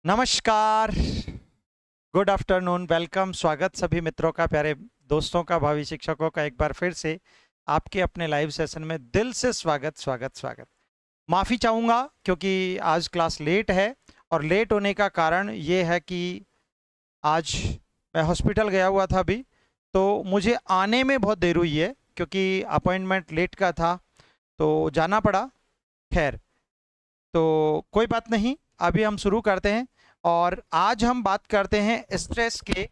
नमस्कार, good afternoon, welcome, स्वागत सभी मित्रों का, प्यारे दोस्तों का, भावी शिक्षकों का एक बार फिर से आपके अपने लाइव सेशन में दिल से स्वागत स्वागत स्वागत। माफ़ी चाहूँगा क्योंकि आज क्लास लेट है और लेट होने का कारण ये है कि आज मैं हॉस्पिटल गया हुआ था अभी, तो मुझे आने में बहुत देर हुई है क्योंकि अपॉइंटमेंट लेट का था तो जाना पड़ा। खैर, तो कोई बात नहीं, अभी हम शुरू करते हैं और आज हम बात करते हैं स्ट्रेस के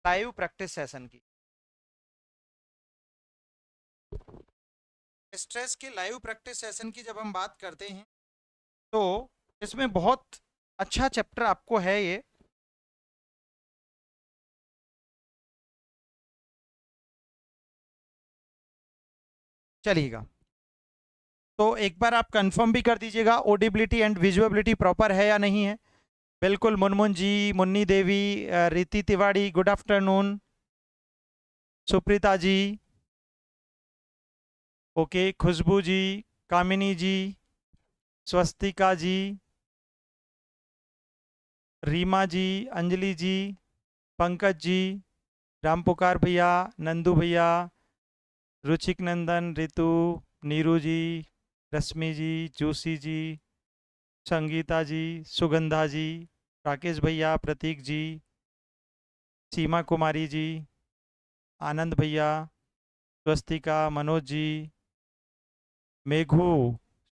लाइव प्रैक्टिस सेशन की। स्ट्रेस के लाइव प्रैक्टिस सेशन की जब हम बात करते हैं तो इसमें बहुत अच्छा चैप्टर आपको है ये। चलिएगा, तो एक बार आप कंफर्म भी कर दीजिएगा ऑडिबिलिटी एंड विजुअबिलिटी प्रॉपर है या नहीं है। बिल्कुल, मुनमुन जी, मुन्नी देवी, रीति तिवाड़ी, गुड आफ्टरनून, सुप्रीता जी, ओके, खुशबू जी, कामिनी जी, स्वस्तिका जी, रीमा जी, अंजलि जी, पंकज जी, रामपुकार भैया, नंदू भैया, रुचिक नंदन, रितु, नीरू जी, रश्मि जी, जोशी जी, संगीता जी, सुगंधा जी, राकेश भैया, प्रतीक जी, सीमा कुमारी जी, आनंद भैया, Swastika, Manoj ji, Meghu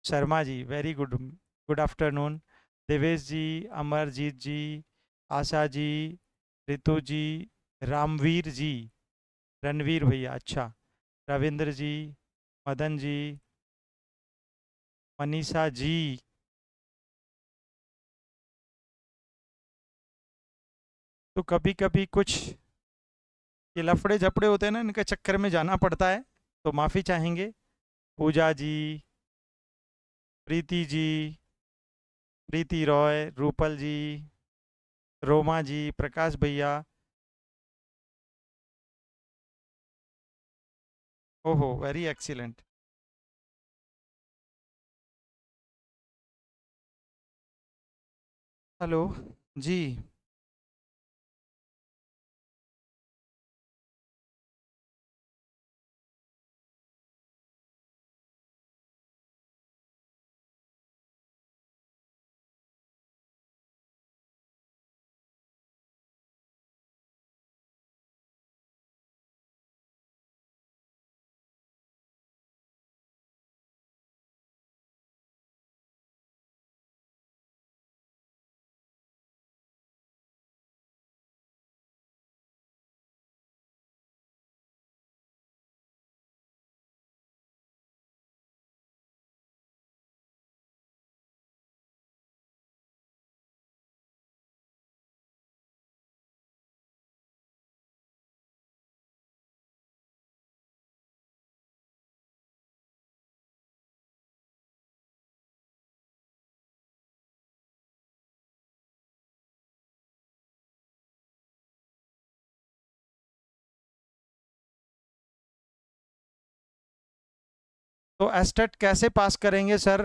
Sharma ji, very good, good afternoon, Devesh ji, Amarjeet ji, Asha ji, Ritu ji, Ramveer ji, Ranveer भैया, अच्छा, रविंद्र जी, मदन जी, मनीषा जी। तो कभी कभी कुछ ये लफड़े झपड़े होते हैं ना, इनके चक्कर में जाना पड़ता है, तो माफ़ी चाहेंगे। पूजा जी, प्रीति जी, प्रीति रॉय, रूपल जी, रोमा जी, प्रकाश भैया, ओहो, वेरी एक्सीलेंट। हेलो जी। तो एस्टेट कैसे पास करेंगे सर?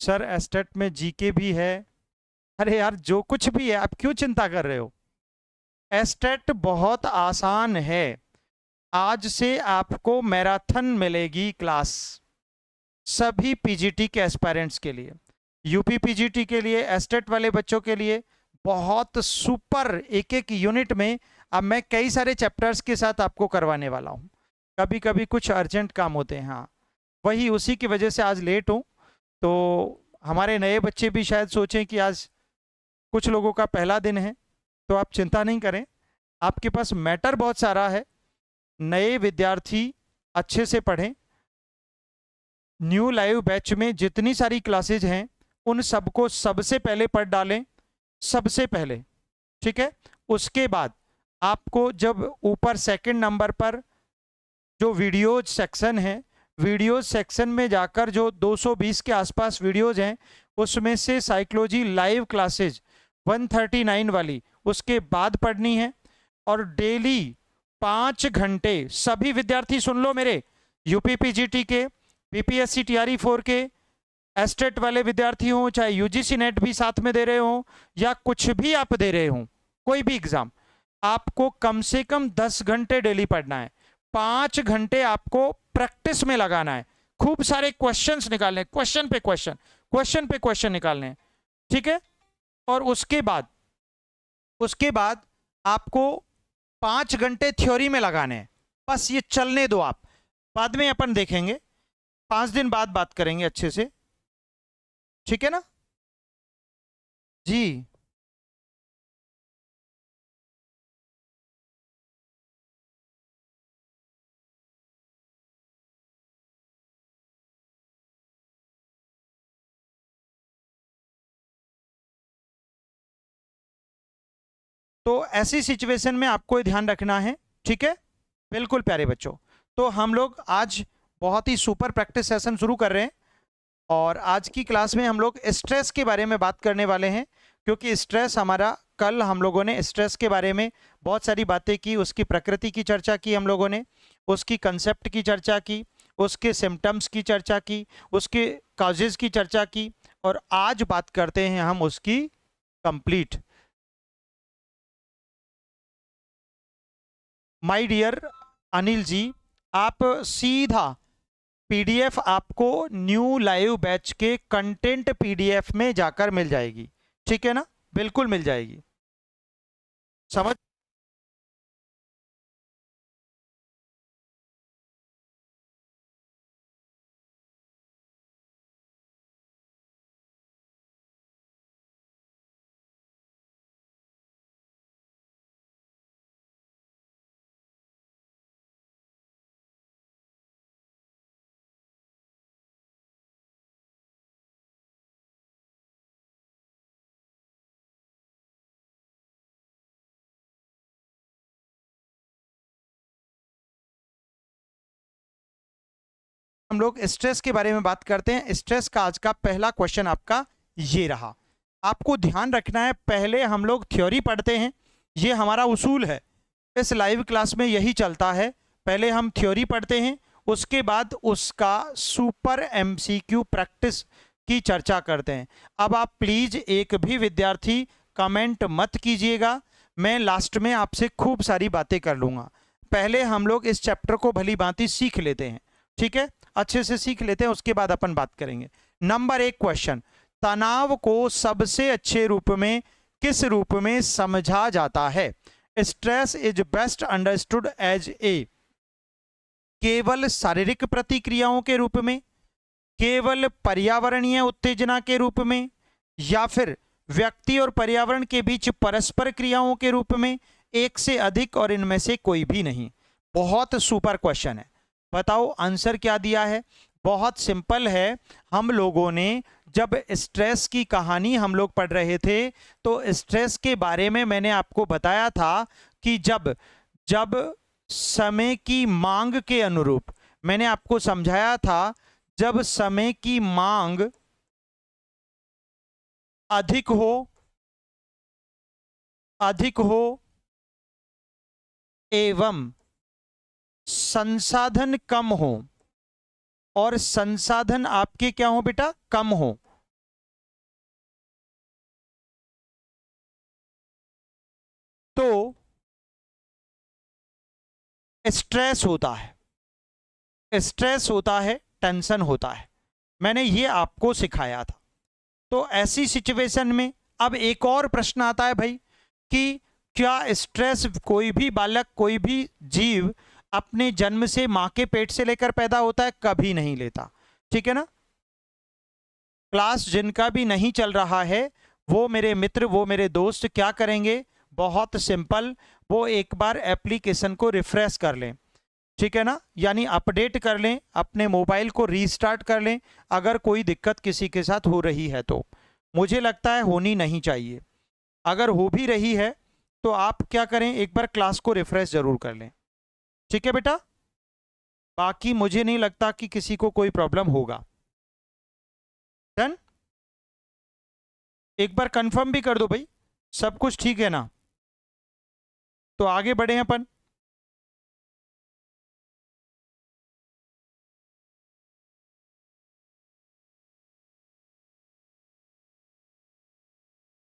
सर, एस्टेट में जीके भी है। अरे यार, जो कुछ भी है, आप क्यों चिंता कर रहे हो? एस्टेट बहुत आसान है। आज से आपको मैराथन मिलेगी क्लास, सभी पीजीटी के एस्पायरेंट्स के लिए, यूपी पीजीटी के लिए, एस्टेट वाले बच्चों के लिए बहुत सुपर। एक एक यूनिट में अब मैं कई सारे चैप्टर्स के साथ आपको करवाने वाला हूँ। कभी कभी कुछ अर्जेंट काम होते हैं, हाँ, वही उसी की वजह से आज लेट हूँ। तो हमारे नए बच्चे भी शायद सोचें कि आज कुछ लोगों का पहला दिन है, तो आप चिंता नहीं करें, आपके पास मैटर बहुत सारा है। नए विद्यार्थी अच्छे से पढ़ें। न्यू लाइव बैच में जितनी सारी क्लासेज हैं उन सबको सबसे पहले पढ़ डालें, सबसे पहले, ठीक है। उसके बाद आपको जब ऊपर सेकंड नंबर पर जो वीडियोज सेक्शन है, वीडियोज सेक्शन में जाकर जो 220 के आसपास वीडियोज हैं, उसमें से साइकोलॉजी लाइव क्लासेज 139 वाली उसके बाद पढ़नी है। और डेली 5 घंटे, सभी विद्यार्थी सुन लो मेरे, यूपी पीजीटी के, बीपीएससी टीआरई 4 के, एस्टेट वाले विद्यार्थी हों, चाहे यूजीसी नेट भी साथ में दे रहे हो, या कुछ भी आप दे रहे हो, कोई भी एग्जाम, आपको कम से कम 10 घंटे डेली पढ़ना है। 5 घंटे आपको प्रैक्टिस में लगाना है, खूब सारे क्वेश्चंस निकालने, क्वेश्चन पे क्वेश्चन, क्वेश्चन पे क्वेश्चन निकालने हैं, ठीक है। और उसके बाद आपको 5 घंटे थ्योरी में लगाने हैं। बस ये चलने दो आप, बाद में अपन देखेंगे, 5 दिन बाद बात करेंगे अच्छे से, ठीक है ना जी। तो ऐसी सिचुएशन में आपको ध्यान रखना है, ठीक है। बिल्कुल प्यारे बच्चों, तो हम लोग आज बहुत ही सुपर प्रैक्टिस सेशन शुरू कर रहे हैं, और आज की क्लास में हम लोग स्ट्रेस के बारे में बात करने वाले हैं, क्योंकि स्ट्रेस हमारा, कल हम लोगों ने स्ट्रेस के बारे में बहुत सारी बातें की, उसकी प्रकृति की चर्चा की हम लोगों ने, उसकी कंसेप्ट की चर्चा की, उसके सिम्टम्स की चर्चा की, उसके काजेज की चर्चा की, और आज बात करते हैं हम उसकी complete. My dear Anil ji, आप सीधा पीडीएफ आपको न्यू लाइव बैच के कंटेंट पीडीएफ में जाकर मिल जाएगी, ठीक है ना, बिल्कुल मिल जाएगी, समझ। हम लोग स्ट्रेस के बारे में बात करते हैं। स्ट्रेस का आज का पहला क्वेश्चन आपका ये रहा। आपको ध्यान रखना है, पहले हम लोग थ्योरी पढ़ते हैं, ये हमारा उसूल है, इस लाइव क्लास में यही चलता है। पहले हम थ्योरी पढ़ते हैं, उसके बाद उसका सुपर एमसीक्यू प्रैक्टिस की चर्चा करते हैं। अब आप प्लीज एक भी विद्यार्थी कमेंट मत कीजिएगा, मैं लास्ट में आपसे खूब सारी बातें कर लूंगा। पहले हम लोग इस चैप्टर को भली भांति सीख लेते हैं, ठीक है, अच्छे से सीख लेते हैं, उसके बाद अपन बात करेंगे। नंबर 1 क्वेश्चन, तनाव को सबसे अच्छे रूप में किस रूप में समझा जाता है? Stress is best understood as a, केवल शारीरिक प्रतिक्रियाओं के रूप में, केवल पर्यावरणीय उत्तेजना के रूप में, या फिर व्यक्ति और पर्यावरण के बीच परस्पर क्रियाओं के रूप में, एक से अधिक और इनमें से कोई भी नहीं। बहुत सुपर क्वेश्चन है, बताओ आंसर क्या दिया है। बहुत सिंपल है, हम लोगों ने जब स्ट्रेस की कहानी हम लोग पढ़ रहे थे, तो स्ट्रेस के बारे में मैंने आपको बताया था कि जब जब समय की मांग के अनुरूप, मैंने आपको समझाया था, जब समय की मांग अधिक हो एवं संसाधन कम हो, और संसाधन आपके क्या हो बेटा, कम हो, तो स्ट्रेस होता है, स्ट्रेस होता है, टेंशन होता है। मैंने ये आपको सिखाया था। तो ऐसी सिचुएशन में अब एक और प्रश्न आता है भाई, कि क्या स्ट्रेस कोई भी बालक, कोई भी जीव अपने जन्म से मां के पेट से लेकर पैदा होता है? कभी नहीं लेता, ठीक है ना। क्लास जिनका भी नहीं चल रहा है, वो मेरे मित्र, वो मेरे दोस्त क्या करेंगे, बहुत सिंपल, वो एक बार एप्लीकेशन को रिफ्रेश कर लें, ठीक है ना, यानी अपडेट कर लें, अपने मोबाइल को रीस्टार्ट कर लें, अगर कोई दिक्कत किसी के साथ हो रही है तो। मुझे लगता है होनी नहीं चाहिए। अगर हो भी रही है तो आप क्या करें, एक बार क्लास को रिफ्रेश जरूर कर लें, ठीक है बेटा। बाकी मुझे नहीं लगता कि किसी को कोई प्रॉब्लम होगा। डन, एक बार कंफर्म भी कर दो भाई, सब कुछ ठीक है ना। तो आगे बढ़े अपन।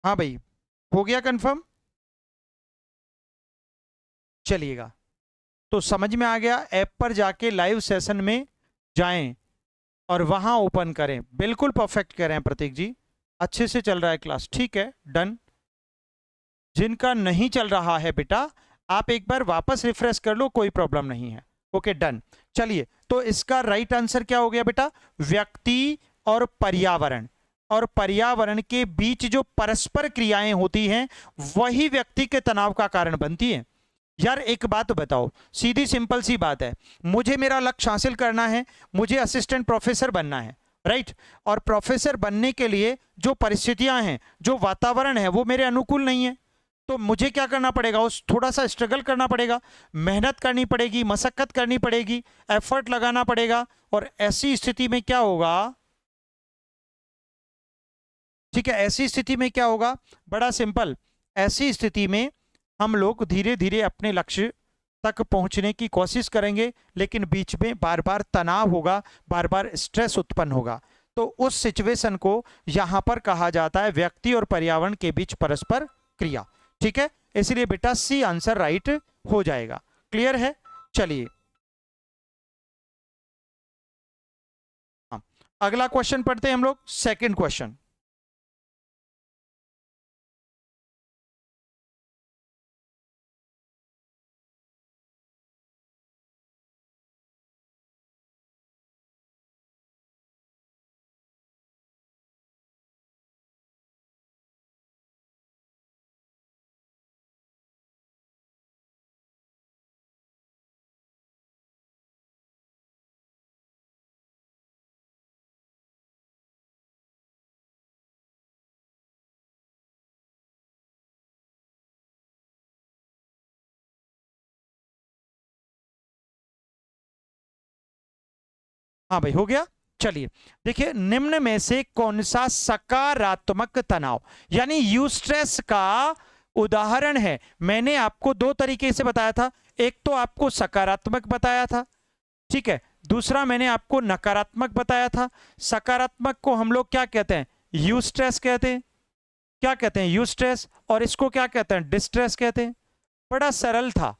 हाँ भाई, हो गया कंफर्म? चलिएगा, तो समझ में आ गया। ऐप पर जाके लाइव सेशन में जाएं और वहां ओपन करें। बिल्कुल परफेक्ट कह रहे हैं प्रतीक जी, अच्छे से चल रहा है क्लास, ठीक है, डन। जिनका नहीं चल रहा है बेटा, आप एक बार वापस रिफ्रेश कर लो, कोई प्रॉब्लम नहीं है। Okay done. चलिए, तो इसका राइट आंसर क्या हो गया बेटा? व्यक्ति और पर्यावरण, और पर्यावरण के बीच जो परस्पर क्रियाएं होती हैं वही व्यक्ति के तनाव का कारण बनती हैं। यार एक बात बताओ, सीधी सिंपल सी बात है, मुझे मेरा लक्ष्य हासिल करना है, मुझे असिस्टेंट प्रोफेसर बनना है, राइट? और प्रोफेसर बनने के लिए जो परिस्थितियां हैं, जो वातावरण है, वो मेरे अनुकूल नहीं है। तो मुझे क्या करना पड़ेगा? उस थोड़ा सा स्ट्रगल करना पड़ेगा, मेहनत करनी पड़ेगी, मशक्कत करनी पड़ेगी, एफर्ट लगाना पड़ेगा। और ऐसी स्थिति में क्या होगा? ठीक है, ऐसी स्थिति में क्या होगा? बड़ा सिंपल, ऐसी स्थिति में हम लोग धीरे धीरे अपने लक्ष्य तक पहुंचने की कोशिश करेंगे, लेकिन बीच में बार बार तनाव होगा, बार बार स्ट्रेस उत्पन्न होगा। तो उस सिचुएशन को यहां पर कहा जाता है व्यक्ति और पर्यावरण के बीच परस्पर क्रिया। ठीक है, इसलिए बेटा सी आंसर राइट हो जाएगा। क्लियर है? चलिए, हाँ, अगला क्वेश्चन पढ़ते हैं हम लोग, सेकंड क्वेश्चन। हाँ भाई, हो गया। चलिए, देखिए, निम्न में से कौन सा सकारात्मक तनाव यानी यूस्ट्रेस का उदाहरण है? मैंने आपको दो तरीके से बताया था, एक तो आपको सकारात्मक बताया था, ठीक है, दूसरा मैंने आपको नकारात्मक बताया था। सकारात्मक को हम लोग क्या कहते हैं? यूस्ट्रेस कहते हैं। क्या कहते हैं? यूस्ट्रेस। और इसको क्या कहते हैं? डिस्ट्रेस कहते हैं। बड़ा सरल था,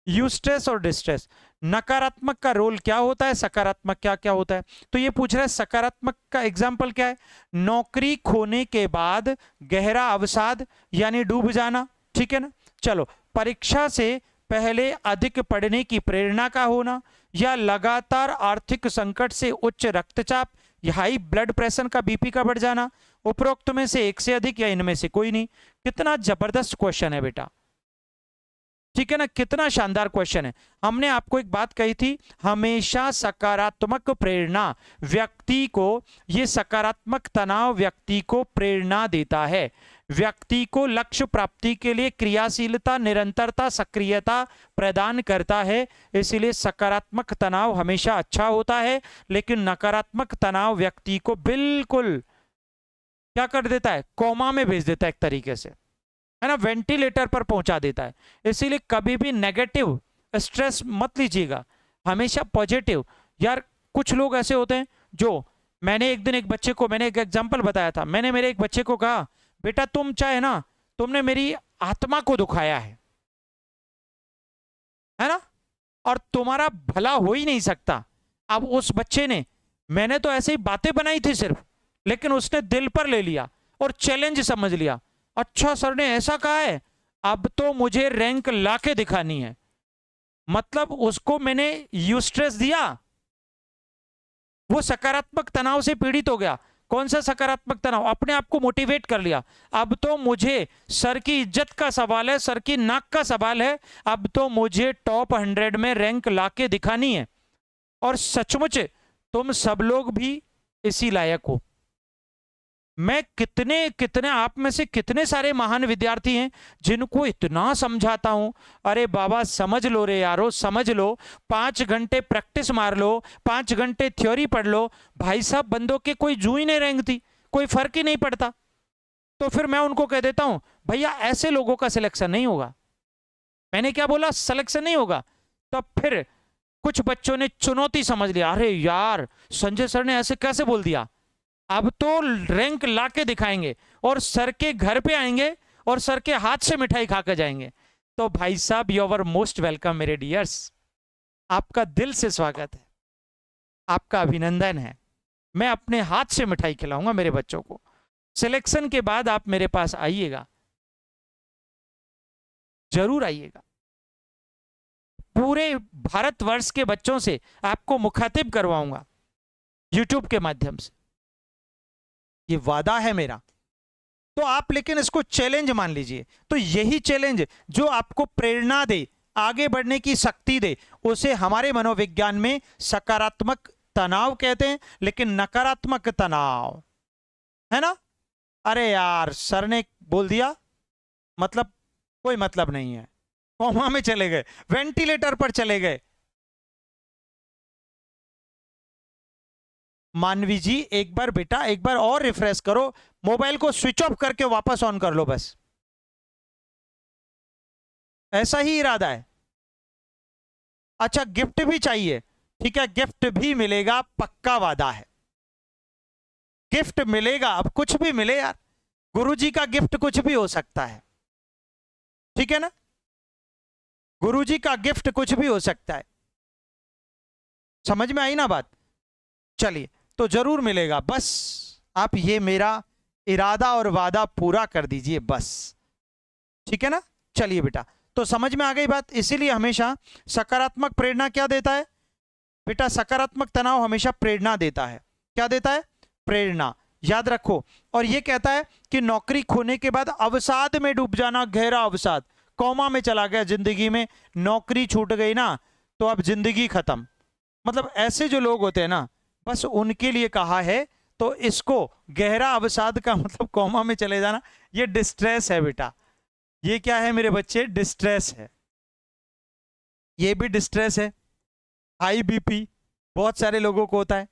यूस्ट्रेस और डिस्ट्रेस। नकारात्मक का रोल क्या होता है, सकारात्मक क्या क्या होता है? तो ये पूछ रहा है सकारात्मक का एग्जाम्पल क्या है? नौकरी खोने के बाद गहरा अवसाद यानी डूब जाना, ठीक है ना। चलो, परीक्षा से पहले अधिक पढ़ने की प्रेरणा का होना, या लगातार आर्थिक संकट से उच्च रक्तचाप, हाई ब्लड प्रेशर का, बीपी का बढ़ जाना। उपरोक्त में से एक से अधिक या इनमें से कोई नहीं। कितना जबरदस्त क्वेश्चन है बेटा, ठीक है ना, कितना शानदार क्वेश्चन है। हमने आपको एक बात कही थी, हमेशा सकारात्मक प्रेरणा व्यक्ति को, ये सकारात्मक तनाव व्यक्ति को प्रेरणा देता है, व्यक्ति को लक्ष्य प्राप्ति के लिए क्रियाशीलता, निरंतरता, सक्रियता प्रदान करता है। इसलिए सकारात्मक तनाव हमेशा अच्छा होता है, लेकिन नकारात्मक तनाव व्यक्ति को बिल्कुल क्या कर देता है? कोमा में भेज देता है एक तरीके से, है ना, वेंटिलेटर पर पहुंचा देता है। इसीलिए कभी भी नेगेटिव स्ट्रेस मत लीजिएगा, हमेशा पॉजिटिव। यार कुछ लोग ऐसे होते हैं जो, मैंने एक दिन एक बच्चे को, मैंने एक एग्जांपल बताया था, मैंने मेरे एक बच्चे को कहा, बेटा तुम चाहे ना, तुमने मेरी आत्मा को दुखाया है ना, और तुम्हारा भला हो ही नहीं सकता। अब उस बच्चे ने, मैंने तो ऐसे ही बातें बनाई थी सिर्फ, लेकिन उसने दिल पर ले लिया और चैलेंज समझ लिया। अच्छा सर ने ऐसा कहा है, अब तो मुझे रैंक लाके दिखानी है। मतलब उसको मैंने यूस्ट्रेस दिया, वो सकारात्मक तनाव से पीड़ित हो गया। कौन सा सकारात्मक तनाव? अपने आप को मोटिवेट कर लिया, अब तो मुझे सर की इज्जत का सवाल है, सर की नाक का सवाल है, अब तो मुझे टॉप 100 में रैंक लाके दिखानी है। और सचमुच तुम सब लोग भी इसी लायक हो। मैं कितने कितने, आप में से कितने सारे महान विद्यार्थी हैं जिनको इतना समझाता हूं, अरे बाबा समझ लो रे यारो, समझ लो, 5 घंटे प्रैक्टिस मार लो, 5 घंटे थ्योरी पढ़ लो, भाई साहब बंदों के कोई जू ही नहीं रेंगती, कोई फर्क ही नहीं पड़ता। तो फिर मैं उनको कह देता हूं, भैया ऐसे लोगों का सिलेक्शन नहीं होगा। मैंने क्या बोला? सिलेक्शन नहीं होगा। तो फिर कुछ बच्चों ने चुनौती समझ लिया, अरे यार संजय सर ने ऐसे कैसे बोल दिया, अब तो रैंक ला के दिखाएंगे और सर के घर पे आएंगे और सर के हाथ से मिठाई खा कर जाएंगे। तो भाई साहब, यू आर मोस्ट वेलकम मेरे डियर्स, आपका दिल से स्वागत है, आपका अभिनंदन है। मैं अपने हाथ से मिठाई खिलाऊंगा मेरे बच्चों को। सिलेक्शन के बाद आप मेरे पास आइएगा, जरूर आइएगा। पूरे भारतवर्ष के बच्चों से आपको मुखातिब करवाऊंगा यूट्यूब के माध्यम से, ये वादा है मेरा। तो आप लेकिन इसको चैलेंज मान लीजिए। तो यही चैलेंज जो आपको प्रेरणा दे, आगे बढ़ने की शक्ति दे, उसे हमारे मनोविज्ञान में सकारात्मक तनाव कहते हैं। लेकिन नकारात्मक तनाव है ना, अरे यार सर ने बोल दिया, मतलब कोई मतलब नहीं है, कोमा में चले गए, वेंटिलेटर पर चले गए। मानवी जी एक बार बेटा, एक बार और रिफ्रेश करो, मोबाइल को स्विच ऑफ करके वापस ऑन कर लो बस। ऐसा ही इरादा है। अच्छा, गिफ्ट भी चाहिए, ठीक है, गिफ्ट भी मिलेगा, पक्का वादा है, गिफ्ट मिलेगा। अब कुछ भी मिले यार, गुरुजी का गिफ्ट कुछ भी हो सकता है, ठीक है ना, गुरुजी का गिफ्ट कुछ भी हो सकता है। समझ में आई ना बात? चलिए, तो जरूर मिलेगा, बस आप ये मेरा इरादा और वादा पूरा कर दीजिए बस, ठीक है ना। चलिए बेटा, तो समझ में आ गई बात। इसीलिए हमेशा सकारात्मक प्रेरणा क्या देता है बेटा, सकारात्मक तनाव हमेशा प्रेरणा देता है। क्या देता है? प्रेरणा, याद रखो। और ये कहता है कि नौकरी खोने के बाद अवसाद में डूब जाना, गहरा अवसाद, कौमा में चला गया जिंदगी में, नौकरी छूट गई ना तो अब जिंदगी खत्म। मतलब ऐसे जो लोग होते हैं ना, बस उनके लिए कहा है। तो इसको गहरा अवसाद का मतलब कौमा में चले जाना, ये डिस्ट्रेस है बेटा। ये क्या है मेरे बच्चे? डिस्ट्रेस है। ये भी डिस्ट्रेस है। हाई बीपी बहुत सारे लोगों को होता है,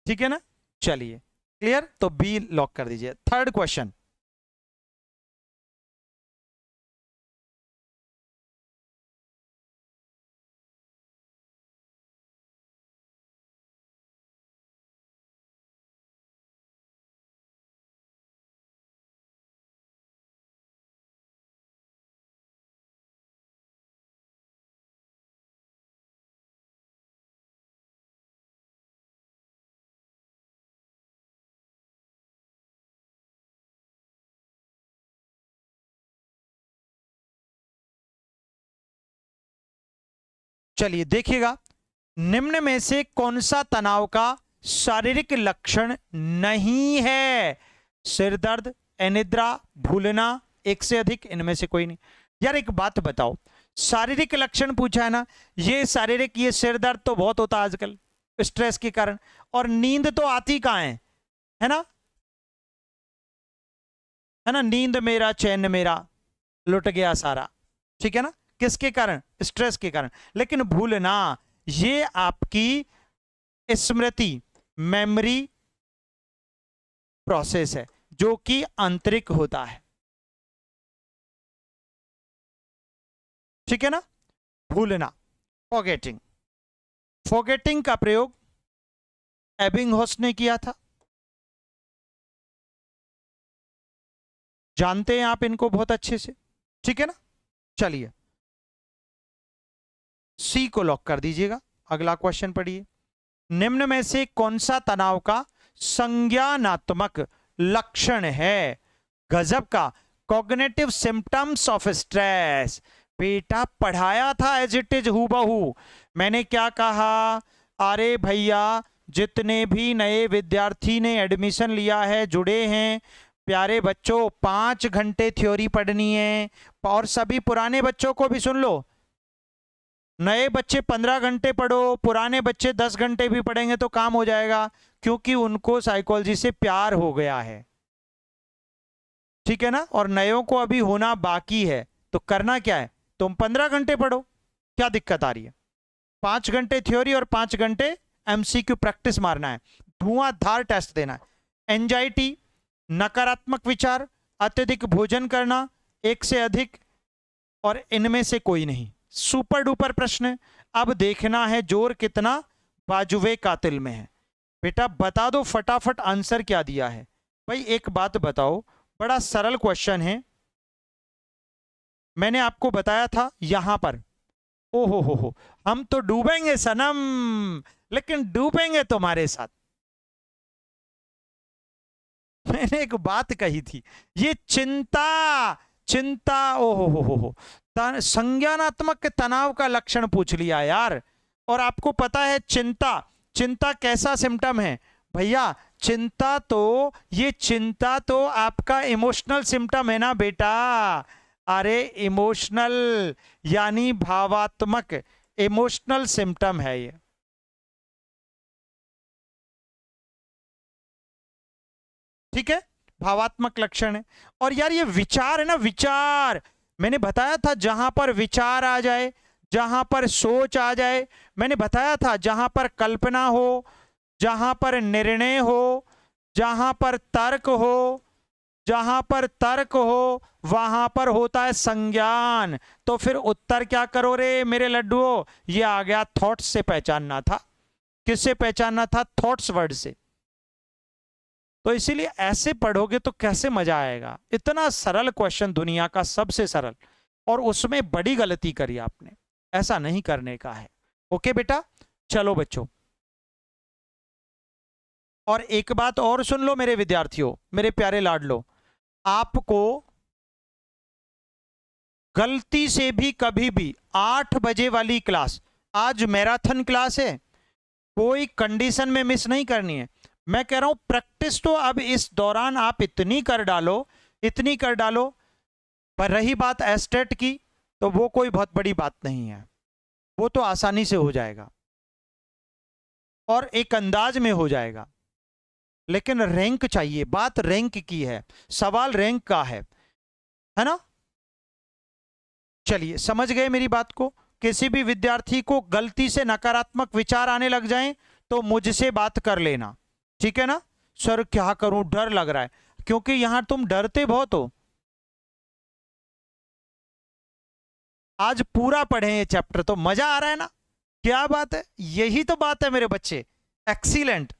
ठीक है ना। चलिए, क्लियर? तो बी लॉक कर दीजिए। थर्ड क्वेश्चन, चलिए देखिएगा, निम्न में से कौन सा तनाव का शारीरिक लक्षण नहीं है? सिर दर्द, अनिद्रा, भूलना, एक से अधिक, इनमें से कोई नहीं। यार एक बात बताओ, शारीरिक लक्षण पूछा है ना, ये शारीरिक, ये सिर दर्द तो बहुत होता है आजकल स्ट्रेस के कारण, और नींद तो आती कहां है ना, है ना, नींद मेरा चैन मेरा लुट गया सारा, ठीक है ना, किसके कारण? स्ट्रेस के कारण। लेकिन भूलना, ये आपकी स्मृति, मेमोरी प्रोसेस है जो कि आंतरिक होता है, ठीक है ना। भूलना, फॉरगेटिंग, फॉरगेटिंग का प्रयोग एबिंगहॉस ने किया था, जानते हैं आप इनको बहुत अच्छे से, ठीक है ना। चलिए, सी को लॉक कर दीजिएगा। अगला क्वेश्चन पढ़िए, निम्न में से कौन सा तनाव का संज्ञानात्मक लक्षण है? गजब का, कॉग्निटिव सिम्टम्स ऑफ स्ट्रेस। बेटा पढ़ाया था एज इट इज हूबहू। मैंने क्या कहा? अरे भैया, जितने भी नए विद्यार्थी ने एडमिशन लिया है, जुड़े हैं, प्यारे बच्चों, 5 घंटे थ्योरी पढ़नी है। और सभी पुराने बच्चों को भी सुन लो, नए बच्चे 15 घंटे पढ़ो, पुराने बच्चे 10 घंटे भी पढ़ेंगे तो काम हो जाएगा, क्योंकि उनको साइकोलॉजी से प्यार हो गया है, ठीक है ना। और नयों को अभी होना बाकी है। तो करना क्या है? तुम 15 घंटे पढ़ो, क्या दिक्कत आ रही है? 5 घंटे थ्योरी और 5 घंटे एमसीक्यू प्रैक्टिस मारना है, धुआंधार टेस्ट देना है। एंजाइटी, नकारात्मक विचार, अत्यधिक भोजन करना, एक से अधिक, और इनमें से कोई नहीं। सुपर डुपर प्रश्न। अब देखना है जोर कितना बाजुए कातिल में है। बेटा बता दो फटाफट आंसर क्या दिया है। भाई एक बात बताओ, बड़ा सरल क्वेश्चन है, मैंने आपको बताया था यहां पर। ओ हो, हम तो डूबेंगे सनम, लेकिन डूबेंगे तुम्हारे साथ। मैंने एक बात कही थी, ये चिंता, चिंता, ओ हो, संज्ञानात्मक तनाव का लक्षण पूछ लिया यार। और आपको पता है चिंता, चिंता कैसा सिम्टम है भैया? चिंता तो, ये चिंता तो आपका इमोशनल सिम्टम है ना बेटा। अरे इमोशनल यानी भावात्मक, इमोशनल सिम्टम है ये। ठीक है, भावात्मक लक्षण है। और यार ये विचार है ना, विचार, मैंने बताया था जहां पर विचार आ जाए, जहां पर सोच आ जाए, मैंने बताया था जहां पर कल्पना हो, जहां पर निर्णय हो, जहां पर तर्क हो, जहां पर तर्क हो वहां पर होता है संज्ञान। तो फिर उत्तर क्या करो रे मेरे लड्डुओं? ये आ गया थॉट्स से पहचानना था। किससे पहचानना था? थॉट्स वर्ड से। तो इसीलिए ऐसे पढ़ोगे तो कैसे मजा आएगा। इतना सरल क्वेश्चन, दुनिया का सबसे सरल, और उसमें बड़ी गलती करी आपने। ऐसा नहीं करने का है। ओके बेटा, चलो बच्चों। और एक बात और सुन लो मेरे विद्यार्थियों, मेरे प्यारे लाडलो, आपको गलती से भी कभी भी 8 बजे वाली क्लास, आज मैराथन क्लास है, कोई कंडीशन में मिस नहीं करनी है। मैं कह रहा हूं प्रैक्टिस तो अब इस दौरान आप इतनी कर डालो, इतनी कर डालो। पर रही बात एस्टेट की, तो वो कोई बहुत बड़ी बात नहीं है, वो तो आसानी से हो जाएगा और एक अंदाज में हो जाएगा। लेकिन रैंक चाहिए, बात रैंक की है, सवाल रैंक का है ना? चलिए समझ गए मेरी बात को। किसी भी विद्यार्थी को गलती से नकारात्मक विचार आने लग जाएं तो मुझसे बात कर लेना, ठीक है ना? सर क्या करूं, डर लग रहा है, क्योंकि यहां तुम डरते बहुत हो। आज पूरा पढ़े ये चैप्टर तो मजा आ रहा है ना? क्या बात है, यही तो बात है मेरे बच्चे। एक्सीलेंट।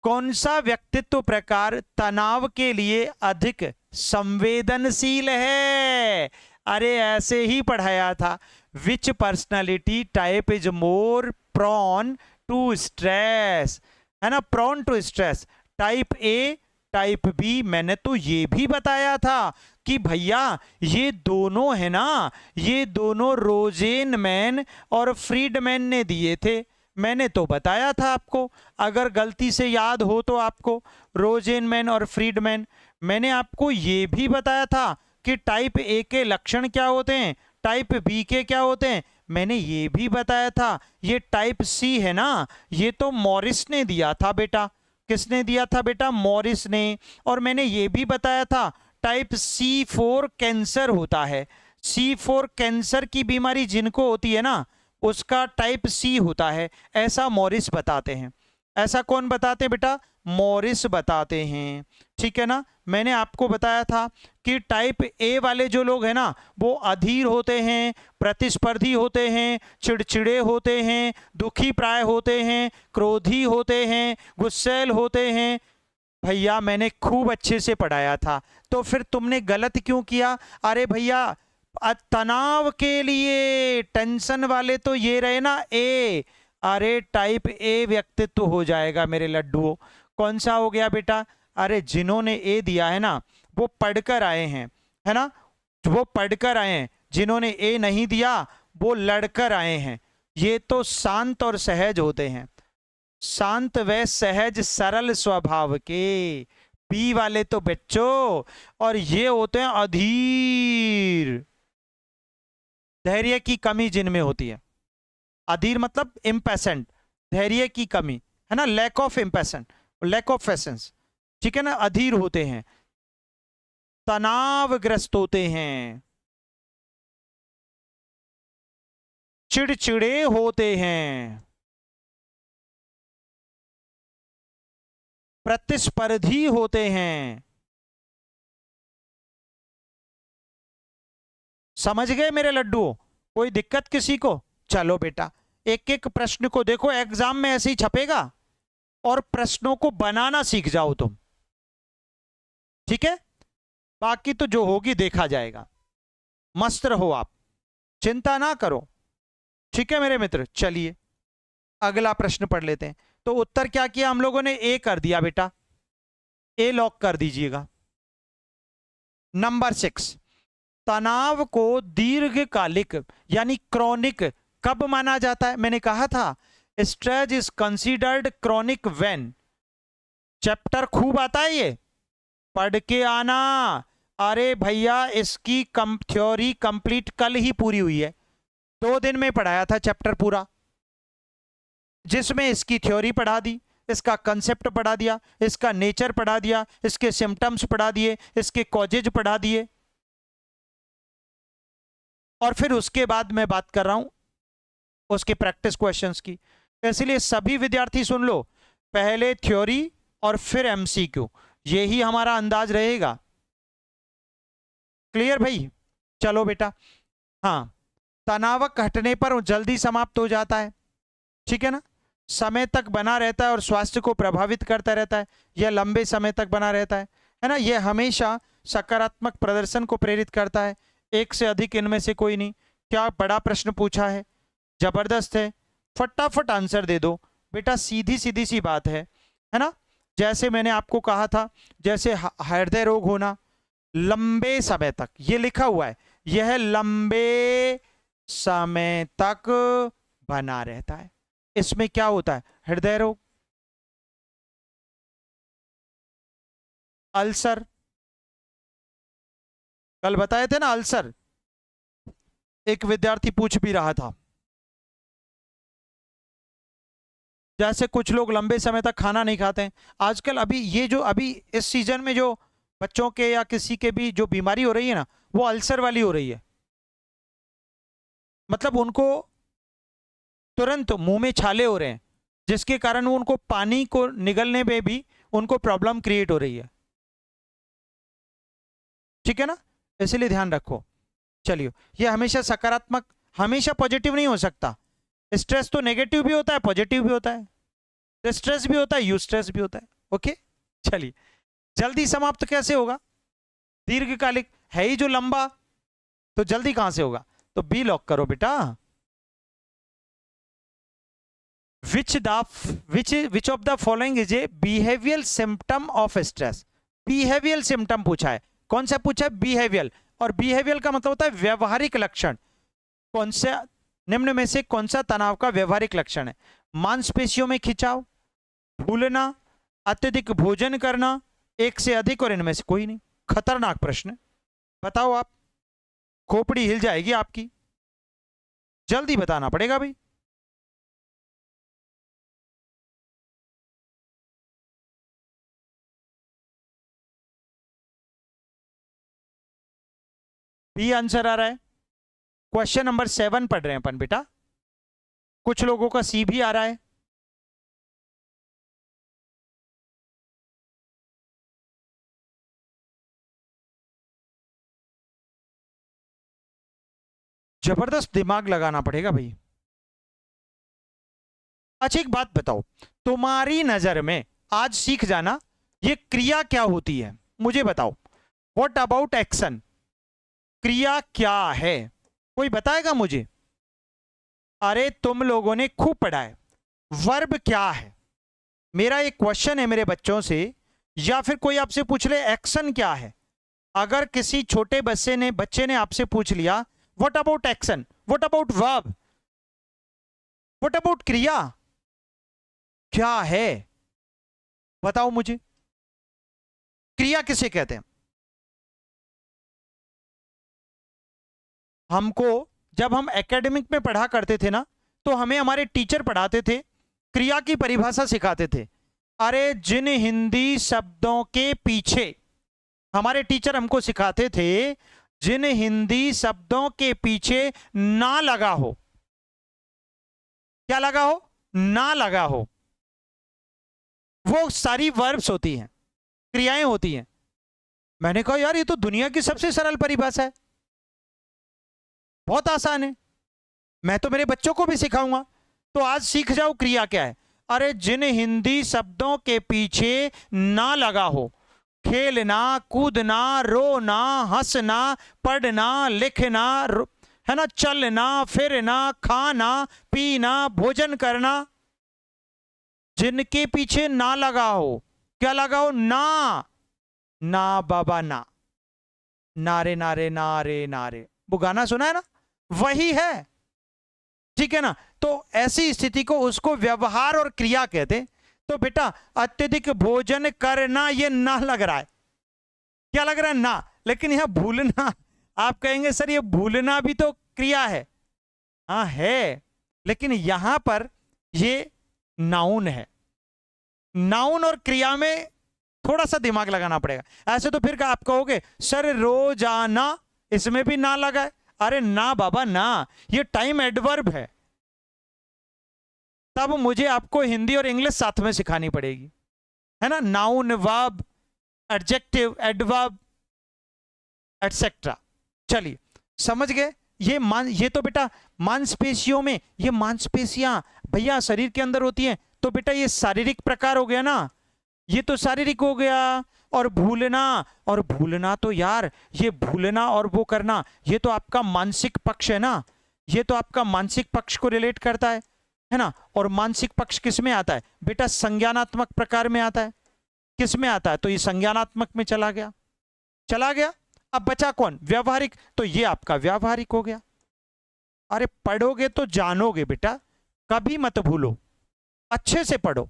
कौन सा व्यक्तित्व प्रकार तनाव के लिए अधिक संवेदनशील है? अरे ऐसे ही पढ़ाया था। Which personality type is more prone to stress, है ना? Prone to stress, type A, type B. मैंने तो ये भी बताया था कि भैया ये दोनों है ना, ये दोनों रोजेनमैन और फ्रीडमैन ने दिए थे। मैंने तो बताया था आपको, अगर गलती से याद हो तो आपको, रोजेनमैन और फ्रीडमैन। मैंने आपको ये भी बताया था कि टाइप ए के लक्षण क्या होते हैं, टाइप बी के क्या होते हैं। मैंने ये भी बताया था, ये टाइप सी है ना, ये तो मॉरिस ने दिया था बेटा। किसने दिया था बेटा? मॉरिस ने। और मैंने ये भी बताया था टाइप C4 कैंसर होता है। C4 कैंसर की बीमारी जिनको होती है ना, उसका टाइप सी होता है, ऐसा मॉरिस बताते हैं। ऐसा कौन बताते हैं बेटा? मॉरिस बताते हैं, ठीक है ना? मैंने आपको बताया था कि टाइप ए वाले जो लोग हैं ना, वो अधीर होते हैं, प्रतिस्पर्धी होते हैं, चिड़चिड़े होते हैं, दुखी प्राय होते हैं, क्रोधी होते हैं, गुस्सैल होते हैं। भैया मैंने खूब अच्छे से पढ़ाया था, तो फिर तुमने गलत क्यों किया? अरे भैया तनाव के लिए टेंशन वाले तो ये रहे ना ए। अरे टाइप ए व्यक्तित्व हो जाएगा मेरे लड्डुओं। कौन सा हो गया बेटा? अरे जिन्होंने ए दिया है ना, वो पढ़कर आए हैं, है ना? वो पढ़कर आए हैं। जिन्होंने ए नहीं दिया वो लड़कर आए हैं। ये तो शांत और सहज होते हैं, शांत व सहज सरल स्वभाव के। बी वाले तो बच्चों, और ये होते हैं अधीर, धैर्य की कमी जिनमें होती है। अधीर मतलब इम्पेशेंट, धैर्य की कमी, है ना? Lack of impatient, lack of patience, ठीक है ना? अधीर होते हैं, तनावग्रस्त होते हैं, चिड़चिड़े होते हैं, प्रतिस्पर्धी होते हैं। समझ गए मेरे लड्डू? कोई दिक्कत किसी को? चलो बेटा, एक एक प्रश्न को देखो, एग्जाम में ऐसे ही छपेगा। और प्रश्नों को बनाना सीख जाओ तुम, ठीक है? बाकी तो जो होगी देखा जाएगा। मस्त रहो आप, चिंता ना करो, ठीक है मेरे मित्र। चलिए अगला प्रश्न पढ़ लेते हैं। तो उत्तर क्या किया हम लोगों ने? ए कर दिया बेटा, ए लॉक कर दीजिएगा। नंबर 6, तनाव को दीर्घकालिक यानी क्रॉनिक कब माना जाता है? मैंने कहा था stress is considered chronic when. Chapter खूब आता है ये, पढ़ के आना। अरे भैया इसकी थ्योरी कंप्लीट कल ही पूरी हुई है, 2 दिन में पढ़ाया था चैप्टर पूरा, जिसमें इसकी थ्योरी पढ़ा दी, इसका कंसेप्ट पढ़ा दिया, इसका नेचर पढ़ा दिया, इसके सिम्टम्स पढ़ा दिए, इसके कॉजेज पढ़ा दिए, और फिर उसके बाद मैं बात कर रहा हूं उसके प्रैक्टिस क्वेश्चंस की। इसलिए सभी विद्यार्थी सुन लो, पहले थ्योरी और फिर एमसीक्यू, यही हमारा अंदाज रहेगा। क्लियर भाई? चलो बेटा, हाँ, तनाव घटने पर जल्दी समाप्त हो जाता है, ठीक है ना, समय तक बना रहता है और स्वास्थ्य को प्रभावित करता रहता है, यह लंबे समय तक बना रहता है ना, यह हमेशा सकारात्मक प्रदर्शन को प्रेरित करता है। एक से अधिक इनमें से कोई नहीं। क्या बड़ा प्रश्न पूछा है, जबरदस्त है, फटाफट आंसर दे दो बेटा, सीधी सीधी सी बात है ना। जैसे मैंने आपको कहा था, जैसे हृदय रोग होना लंबे समय तक, ये लिखा हुआ है, यह लंबे समय तक बना रहता है। इसमें क्या होता है? हृदय रोग, अल्सर, कल बताए थे ना अल्सर, एक विद्यार्थी पूछ भी रहा था। जैसे कुछ लोग लंबे समय तक खाना नहीं खाते हैं आजकल, अभी ये जो अभी इस सीजन में जो बच्चों के या किसी के भी जो बीमारी हो रही है ना, वो अल्सर वाली हो रही है। मतलब उनको तुरंत मुंह में छाले हो रहे हैं, जिसके कारण वो उनको पानी को निगलने में भी उनको प्रॉब्लम क्रिएट हो रही है, ठीक है ना, इसलिए ध्यान रखो। चलिए, ये हमेशा सकारात्मक, हमेशा पॉजिटिव नहीं हो सकता। स्ट्रेस तो नेगेटिव भी होता है, पॉजिटिव भी होता है, स्ट्रेस भी होता है, यू स्ट्रेस भी होता है। ओके, चलिए, जल्दी समाप्त कैसे होगा? दीर्घकालिक है ही जो लंबा, तो जल्दी कहां से होगा? तो बी लॉक करो बेटा। विच of the following is a behavioural symptom of stress? Behavioural symptom पूछा है, कौन सा पूछा है? बिहेवियल, और बिहेवियल का मतलब होता है व्यवहारिक लक्षण। कौन सा निम्न में से कौन सा तनाव का व्यवहारिक लक्षण है? मांसपेशियों में खिंचाव, भूलना, अत्यधिक भोजन करना, एक से अधिक, और इनमें से कोई नहीं। खतरनाक प्रश्न, बताओ आप, खोपड़ी हिल जाएगी आपकी, जल्दी बताना पड़ेगा भाई। बी आंसर आ रहा है। क्वेश्चन नंबर 7 पढ़ रहे हैं अपन बेटा, कुछ लोगों का सी भी आ रहा है। जबरदस्त दिमाग लगाना पड़ेगा भाई। अच्छा एक बात बताओ, तुम्हारी नजर में, आज सीख जाना, ये क्रिया क्या होती है मुझे बताओ। व्हाट अबाउट एक्शन, क्रिया क्या है, कोई बताएगा मुझे? अरे तुम लोगों ने खूब पढ़ा है, वर्ब क्या है? मेरा एक क्वेश्चन है मेरे बच्चों से, या फिर कोई आपसे पूछ ले एक्शन क्या है। अगर किसी छोटे बच्चे ने आपसे पूछ लिया what about action, what about verb, what about क्रिया, क्या है बताओ मुझे, क्रिया किसे कहते हैं? हमको जब हम एकेडमिक में पढ़ा करते थे ना, तो हमें हमारे टीचर पढ़ाते थे, क्रिया की परिभाषा सिखाते थे। अरे जिन हिंदी शब्दों के पीछे, हमारे टीचर हमको सिखाते थे, जिन हिंदी शब्दों के पीछे ना लगा हो, क्या लगा हो? ना लगा हो, वो सारी वर्ब्स होती हैं, क्रियाएं होती हैं। मैंने कहा यार ये तो दुनिया की सबसे सरल परिभाषा है, बहुत आसान है, मैं तो मेरे बच्चों को भी सिखाऊंगा। तो आज सीख जाओ क्रिया क्या है। अरे जिन हिंदी शब्दों के पीछे ना लगा हो, खेलना, कूदना, रोना, हंसना, पढ़ना, लिखना, है ना, चलना, फिरना, खाना, पीना, भोजन करना, जिनके पीछे ना लगा हो, क्या लगा हो? ना। ना बाबा ना, नारे नारे नारे नारे, वो गाना सुना है ना, वही है। ठीक है ना? तो ऐसी स्थिति को, उसको व्यवहार और क्रिया कहते। तो बेटा अत्यधिक भोजन करना, ये ना लग रहा है, क्या लग रहा है? ना। लेकिन यह भूलना, आप कहेंगे सर ये भूलना भी तो क्रिया है। हाँ है, लेकिन यहां पर ये नाउन है। नाउन और क्रिया में थोड़ा सा दिमाग लगाना पड़ेगा। ऐसे तो फिर आप कहोगे सर रोजाना, इसमें भी ना लगा है। अरे ना बाबा ना, ये टाइम एडवर्ब है। तब मुझे आपको हिंदी और इंग्लिश साथ में सिखानी पड़ेगी, है ना? Noun, verb, adjective, adverb, etcetera. चलिए समझ गए? ये तो बेटा मांसपेशियों में, ये मांसपेशियां भैया शरीर के अंदर होती हैं, तो बेटा ये शारीरिक प्रकार हो गया ना, ये तो शारीरिक हो गया। और भूलना, और भूलना तो यार, ये भूलना और वो करना, ये तो आपका मानसिक पक्ष है ना, ये तो आपका मानसिक पक्ष को रिलेट करता है ना? और मानसिक पक्ष किस में आता है बेटा? संज्ञानात्मक प्रकार में आता है। किस में आता है? तो ये संज्ञानात्मक में चला गया, चला गया। अब बचा कौन? व्यावहारिक। तो ये आपका व्यावहारिक हो गया। अरे पढ़ोगे तो जानोगे बेटा, कभी मत भूलो, अच्छे से पढ़ो।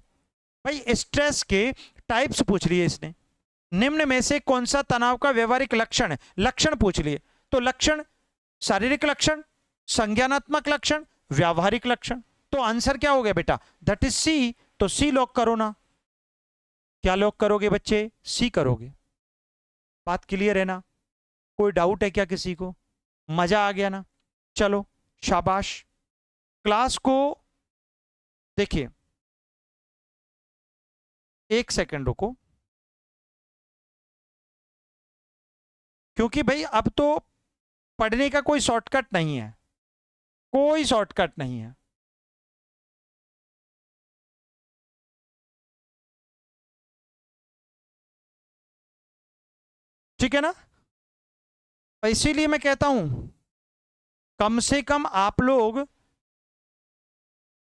भाई स्ट्रेस के टाइप्स पूछ लिए इसने, निम्न में से कौन सा तनाव का व्यवहारिक लक्षण है? लक्षण पूछ लिए, तो लक्षण, शारीरिक लक्षण, संज्ञानात्मक लक्षण, व्यावहारिक लक्षण। तो आंसर क्या हो गया बेटा? That is C. तो सी लॉक करो ना। क्या लॉक करोगे बच्चे? सी करोगे। बात क्लियर है ना? कोई डाउट है क्या किसी को? मजा आ गया ना? चलो शाबाश। क्लास को देखिए, एक सेकंड रुको, क्योंकि भाई अब तो पढ़ने का कोई शॉर्टकट नहीं है, कोई शॉर्टकट नहीं है। ठीक है ना? इसीलिए मैं कहता हूं, कम से कम आप लोग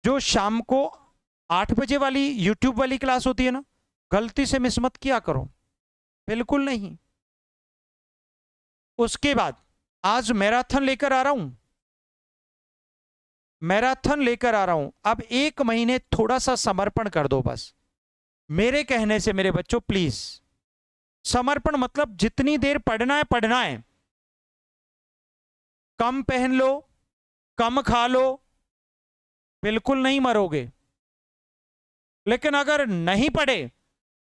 जो शाम को 8 बजे वाली यूट्यूब वाली क्लास होती है ना, गलती से मिस मत किया करो, बिल्कुल नहीं। उसके बाद आज मैराथन लेकर आ रहा हूं, मैराथन लेकर आ रहा हूं। अब 1 महीने थोड़ा सा समर्पण कर दो बस, मेरे कहने से मेरे बच्चों, प्लीज। समर्पण मतलब जितनी देर पढ़ना है पढ़ना है, कम पहन लो, कम खा लो, बिल्कुल नहीं मरोगे। लेकिन अगर नहीं पढ़े,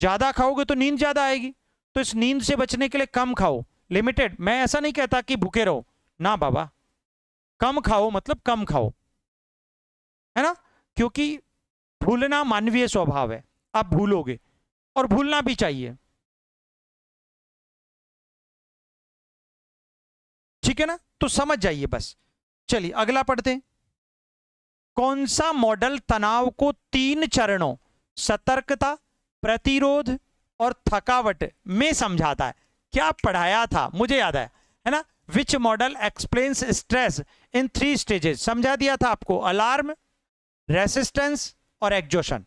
ज्यादा खाओगे तो नींद ज्यादा आएगी। तो इस नींद से बचने के लिए कम खाओ, लिमिटेड। मैं ऐसा नहीं कहता कि भूखे रहो, ना बाबा, कम खाओ मतलब कम खाओ, है ना? क्योंकि भूलना मानवीय स्वभाव है, आप भूलोगे, और भूलना भी चाहिए। ठीक है ना? तो समझ जाइए बस। चलिए अगला पढ़ते हैं। कौन सा मॉडल तनाव को 3 चरणों, सतर्कता, प्रतिरोध और थकावट में समझाता है? क्या पढ़ाया था, मुझे याद है ना? Which model explains stress in 3 stages? समझा दिया था आपको, अलार्म, रेसिस्टेंस और एग्जॉशन।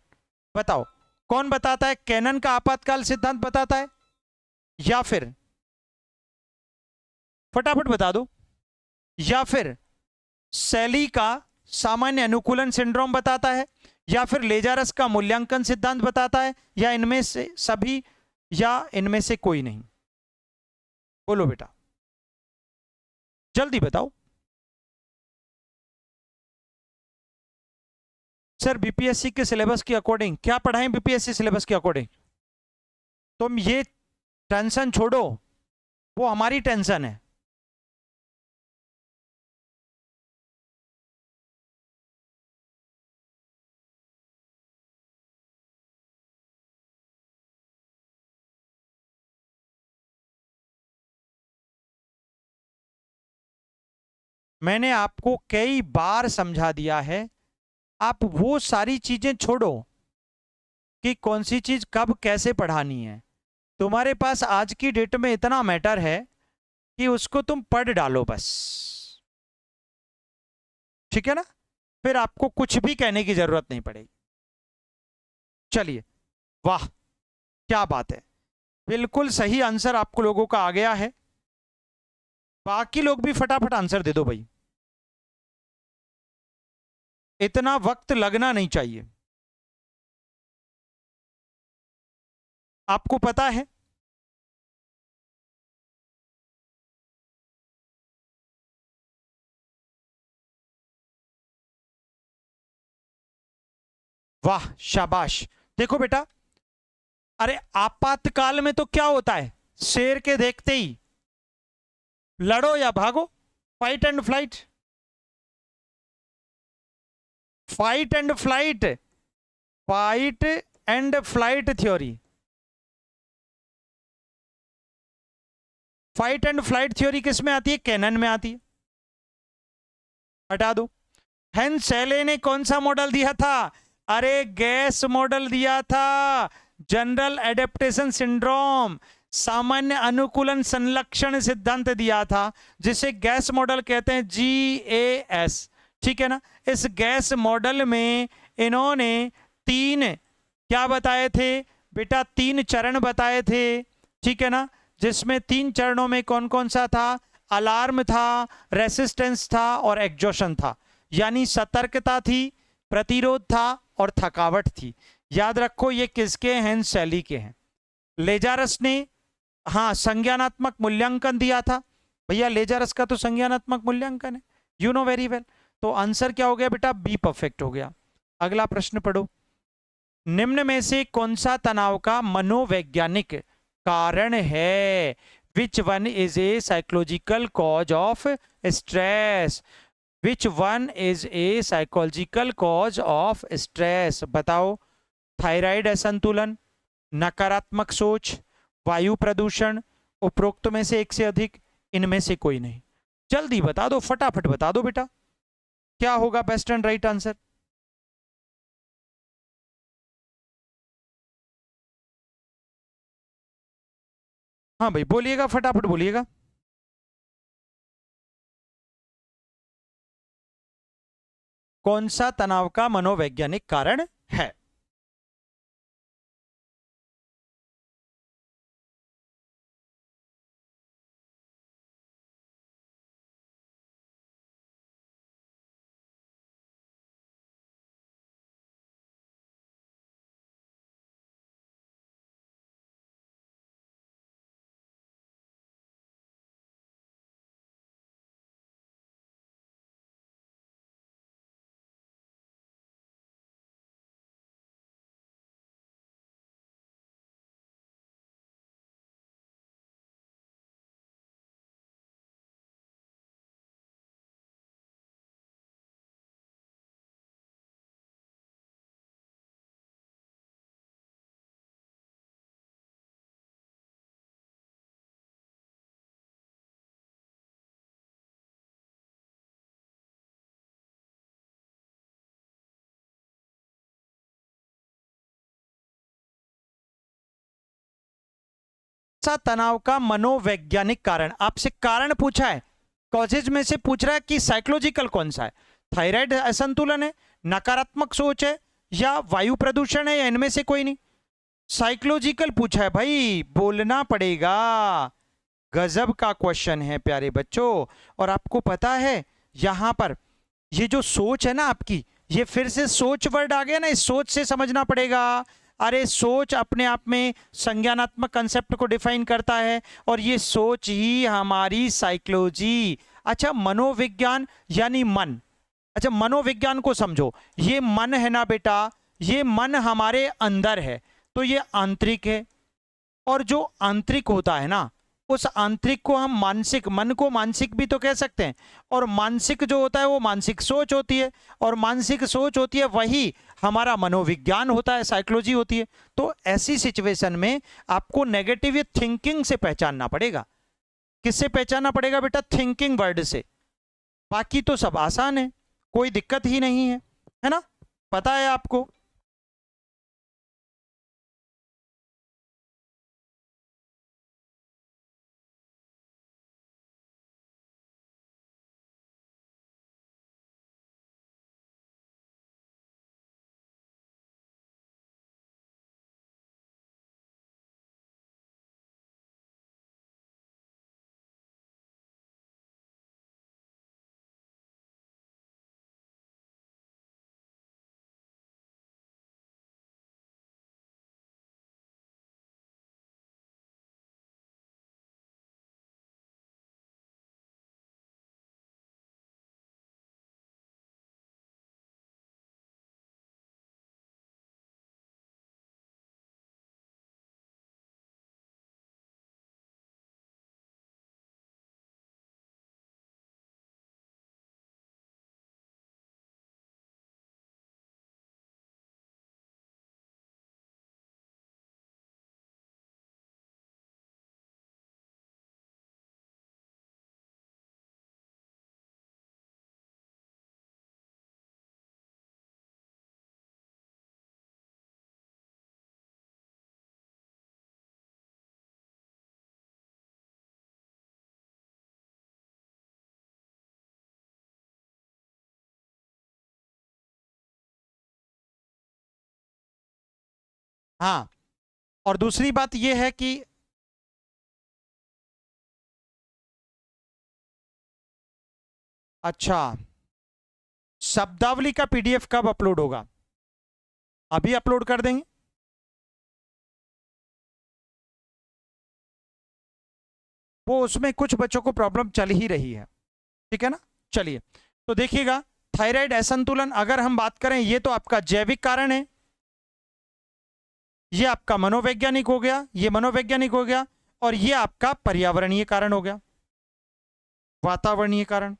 बताओ कौन बताता है? कैनन का आपातकाल सिद्धांत बताता है, या फिर फटाफट बता दो, या फिर शैली का सामान्य अनुकूलन सिंड्रोम बताता है, या फिर लेजारस का मूल्यांकन सिद्धांत बताता है, या इनमें से सभी, या इनमें से कोई नहीं? बोलो बेटा, जल्दी बताओ। सर बीपीएससी के सिलेबस के अकॉर्डिंग क्या पढ़ाएं? बीपीएससी सिलेबस के अकॉर्डिंग तुम ये टेंशन छोड़ो, वो हमारी टेंशन है। मैंने आपको कई बार समझा दिया है, आप वो सारी चीजें छोड़ो, कि कौन सी चीज कब कैसे पढ़ानी है। तुम्हारे पास आज की डेट में इतना मैटर है कि उसको तुम पढ़ डालो बस, ठीक है ना, फिर आपको कुछ भी कहने की जरूरत नहीं पड़ेगी। चलिए, वाह क्या बात है, बिल्कुल सही आंसर आपको लोगों का आ गया है। बाकी लोग भी फटाफट आंसर दे दो भाई, इतना वक्त लगना नहीं चाहिए। आपको पता है वाह शाबाश। देखो बेटा, अरे आपातकाल में तो क्या होता है, शेर के देखते ही लड़ो या भागो, fight and flight, fight and flight, fight and flight theory, fight and flight theory किस में आती है, कैनन में आती है, हटा दो। हेंस सेले ने कौन सा मॉडल दिया था, अरे गैस मॉडल दिया था, जनरल एडेप्टेशन सिंड्रोम, सामान्य अनुकूलन संलक्षण सिद्धांत दिया था, जिसे गैस मॉडल कहते हैं, GAS, ठीक है ना। इस गैस मॉडल में इन्होंने तीन क्या बताए थे बेटा, तीन चरण बताए थे, ठीक है ना, जिसमें तीन चरणों में कौन कौन सा था, अलार्म था, रेसिस्टेंस था और एग्जॉशन था, यानी सतर्कता थी, प्रतिरोध था और थकावट थी। याद रखो ये किसके हैं, शैली के हैं। लेजारस ने हाँ संज्ञानात्मक मूल्यांकन दिया था, भैया लेजारस का तो संज्ञानात्मक मूल्यांकन है, यू नो वेरी वेल। तो आंसर क्या हो गया बेटा, बी परफेक्ट हो गया। अगला प्रश्न पढ़ो, निम्न में से कौन सा तनाव का मनोवैज्ञानिक कारण है, which one is a psychological cause of stress, which one is a psychological cause of stress, बताओ। थायराइड असंतुलन, नकारात्मक सोच, वायु प्रदूषण, उपरोक्त में से एक से अधिक, इनमें से कोई नहीं। जल्दी बता दो, फटाफट बता दो बेटा, क्या होगा बेस्ट एंड राइट आंसर। हाँ भाई बोलिएगा, फटाफट बोलिएगा। कौन सा तनाव का मनोवैज्ञानिक कारण है। सा तनाव का मनोवैज्ञानिक कारण, आपसे कारण पूछा है, कॉजेज में से पूछ रहा है कि साइकोलॉजिकल कौन सा है, थायराइड असंतुलन है, नकारात्मक सोच है, या वायु प्रदूषण है, या इनमें से कोई नहीं। साइकोलॉजिकल पूछा है भाई, बोलना पड़ेगा, गजब का क्वेश्चन है प्यारे बच्चों। और आपको पता है यहां पर ये जो सोच है ना आपकी, ये फिर से सोच वर्ड आ गया ना, इस सोच से समझना पड़ेगा। अरे सोच अपने आप में संज्ञानात्मक कंसेप्ट को डिफाइन करता है, और ये सोच ही हमारी साइकोलॉजी। अच्छा मनोविज्ञान यानी मन, अच्छा मनोविज्ञान को समझो, ये मन है ना बेटा, ये मन हमारे अंदर है, तो ये आंतरिक है, और जो आंतरिक होता है ना, उस आंतरिक को हम मानसिक, मन को मानसिक भी तो कह सकते हैं, और मानसिक जो होता है वो मानसिक सोच होती है, और मानसिक सोच होती है वही हमारा मनोविज्ञान होता है, साइकोलॉजी होती है। तो ऐसी सिचुएशन में आपको नेगेटिव थिंकिंग से पहचानना पड़ेगा। किससे पहचानना पड़ेगा बेटा, थिंकिंग वर्ड से। बाकी तो सब आसान है, कोई दिक्कत ही नहीं है ना, पता है आपको। हाँ, और दूसरी बात यह है कि अच्छा, शब्दावली का पीडीएफ कब अपलोड होगा? अभी अपलोड कर देंगे। वो उसमें कुछ बच्चों को प्रॉब्लम चल ही रही है, ठीक है ना। चलिए, तो देखिएगा, थायराइड असंतुलन अगर हम बात करें, ये तो आपका जैविक कारण है, ये आपका मनोवैज्ञानिक हो गया, ये मनोवैज्ञानिक हो गया, और ये आपका पर्यावरणीय कारण हो गया, वातावरणीय कारण।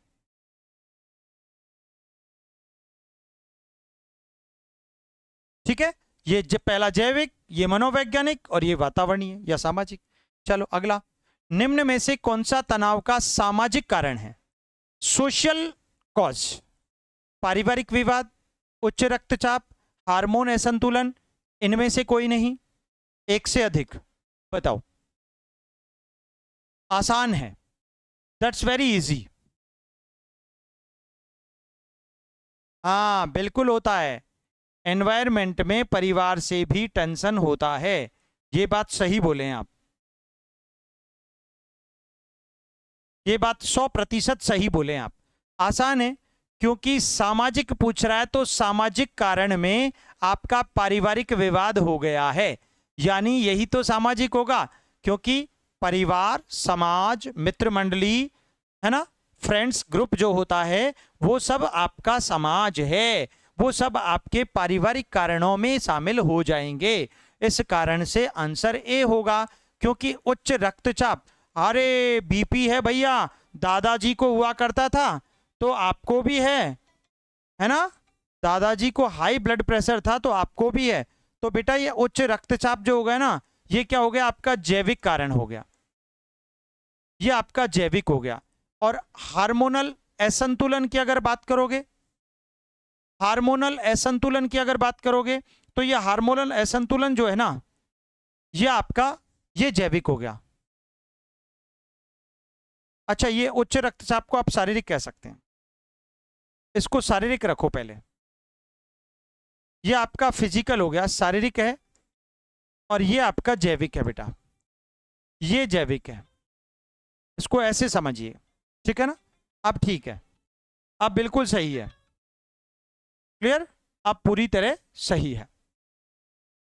ठीक है, ये पहला जैविक, ये मनोवैज्ञानिक, और ये वातावरणीय या सामाजिक। चलो अगला, निम्न में से कौन सा तनाव का सामाजिक कारण है? सोशल कॉज, पारिवारिक विवाद, उच्च रक्तचाप, हार्मोन असंतुलन, इनमें से कोई नहीं, एक से अधिक। बताओ। आसान है, दैट्स वेरी इजी। हाँ बिल्कुल होता है, एनवायरमेंट में परिवार से भी टेंशन होता है, ये बात सही बोले हैं आप, ये बात 100% सही बोले हैं आप। आसान है, क्योंकि सामाजिक पूछ रहा है, तो सामाजिक कारण में आपका पारिवारिक विवाद हो गया है, यानी यही तो सामाजिक होगा, क्योंकि परिवार, समाज, मित्र मंडली, है ना, फ्रेंड्स ग्रुप जो होता है, वो सब आपका समाज है, वो सब आपके पारिवारिक कारणों में शामिल हो जाएंगे। इस कारण से आंसर ए होगा, क्योंकि उच्च रक्तचाप, अरे बीपी है भैया, दादाजी को हुआ करता था, तो आपको भी है ना, दादाजी को हाई ब्लड प्रेशर था, तो आपको भी है, तो बेटा ये उच्च रक्तचाप जो हो गया ना, ये क्या हो गया, आपका जैविक कारण हो गया, ये आपका जैविक हो गया। और हार्मोनल असंतुलन की अगर बात करोगे, हार्मोनल असंतुलन की अगर बात करोगे, तो ये हार्मोनल असंतुलन जो है ना, ये आपका, ये जैविक हो गया। अच्छा, ये उच्च रक्तचाप को आप शारीरिक कह सकते हैं, इसको शारीरिक रखो पहले, ये आपका फिजिकल हो गया, शारीरिक है, और ये आपका जैविक है बेटा, ये जैविक है, इसको ऐसे समझिए, ठीक है ना। अब ठीक है, अब बिल्कुल सही है, क्लियर, अब पूरी तरह सही है,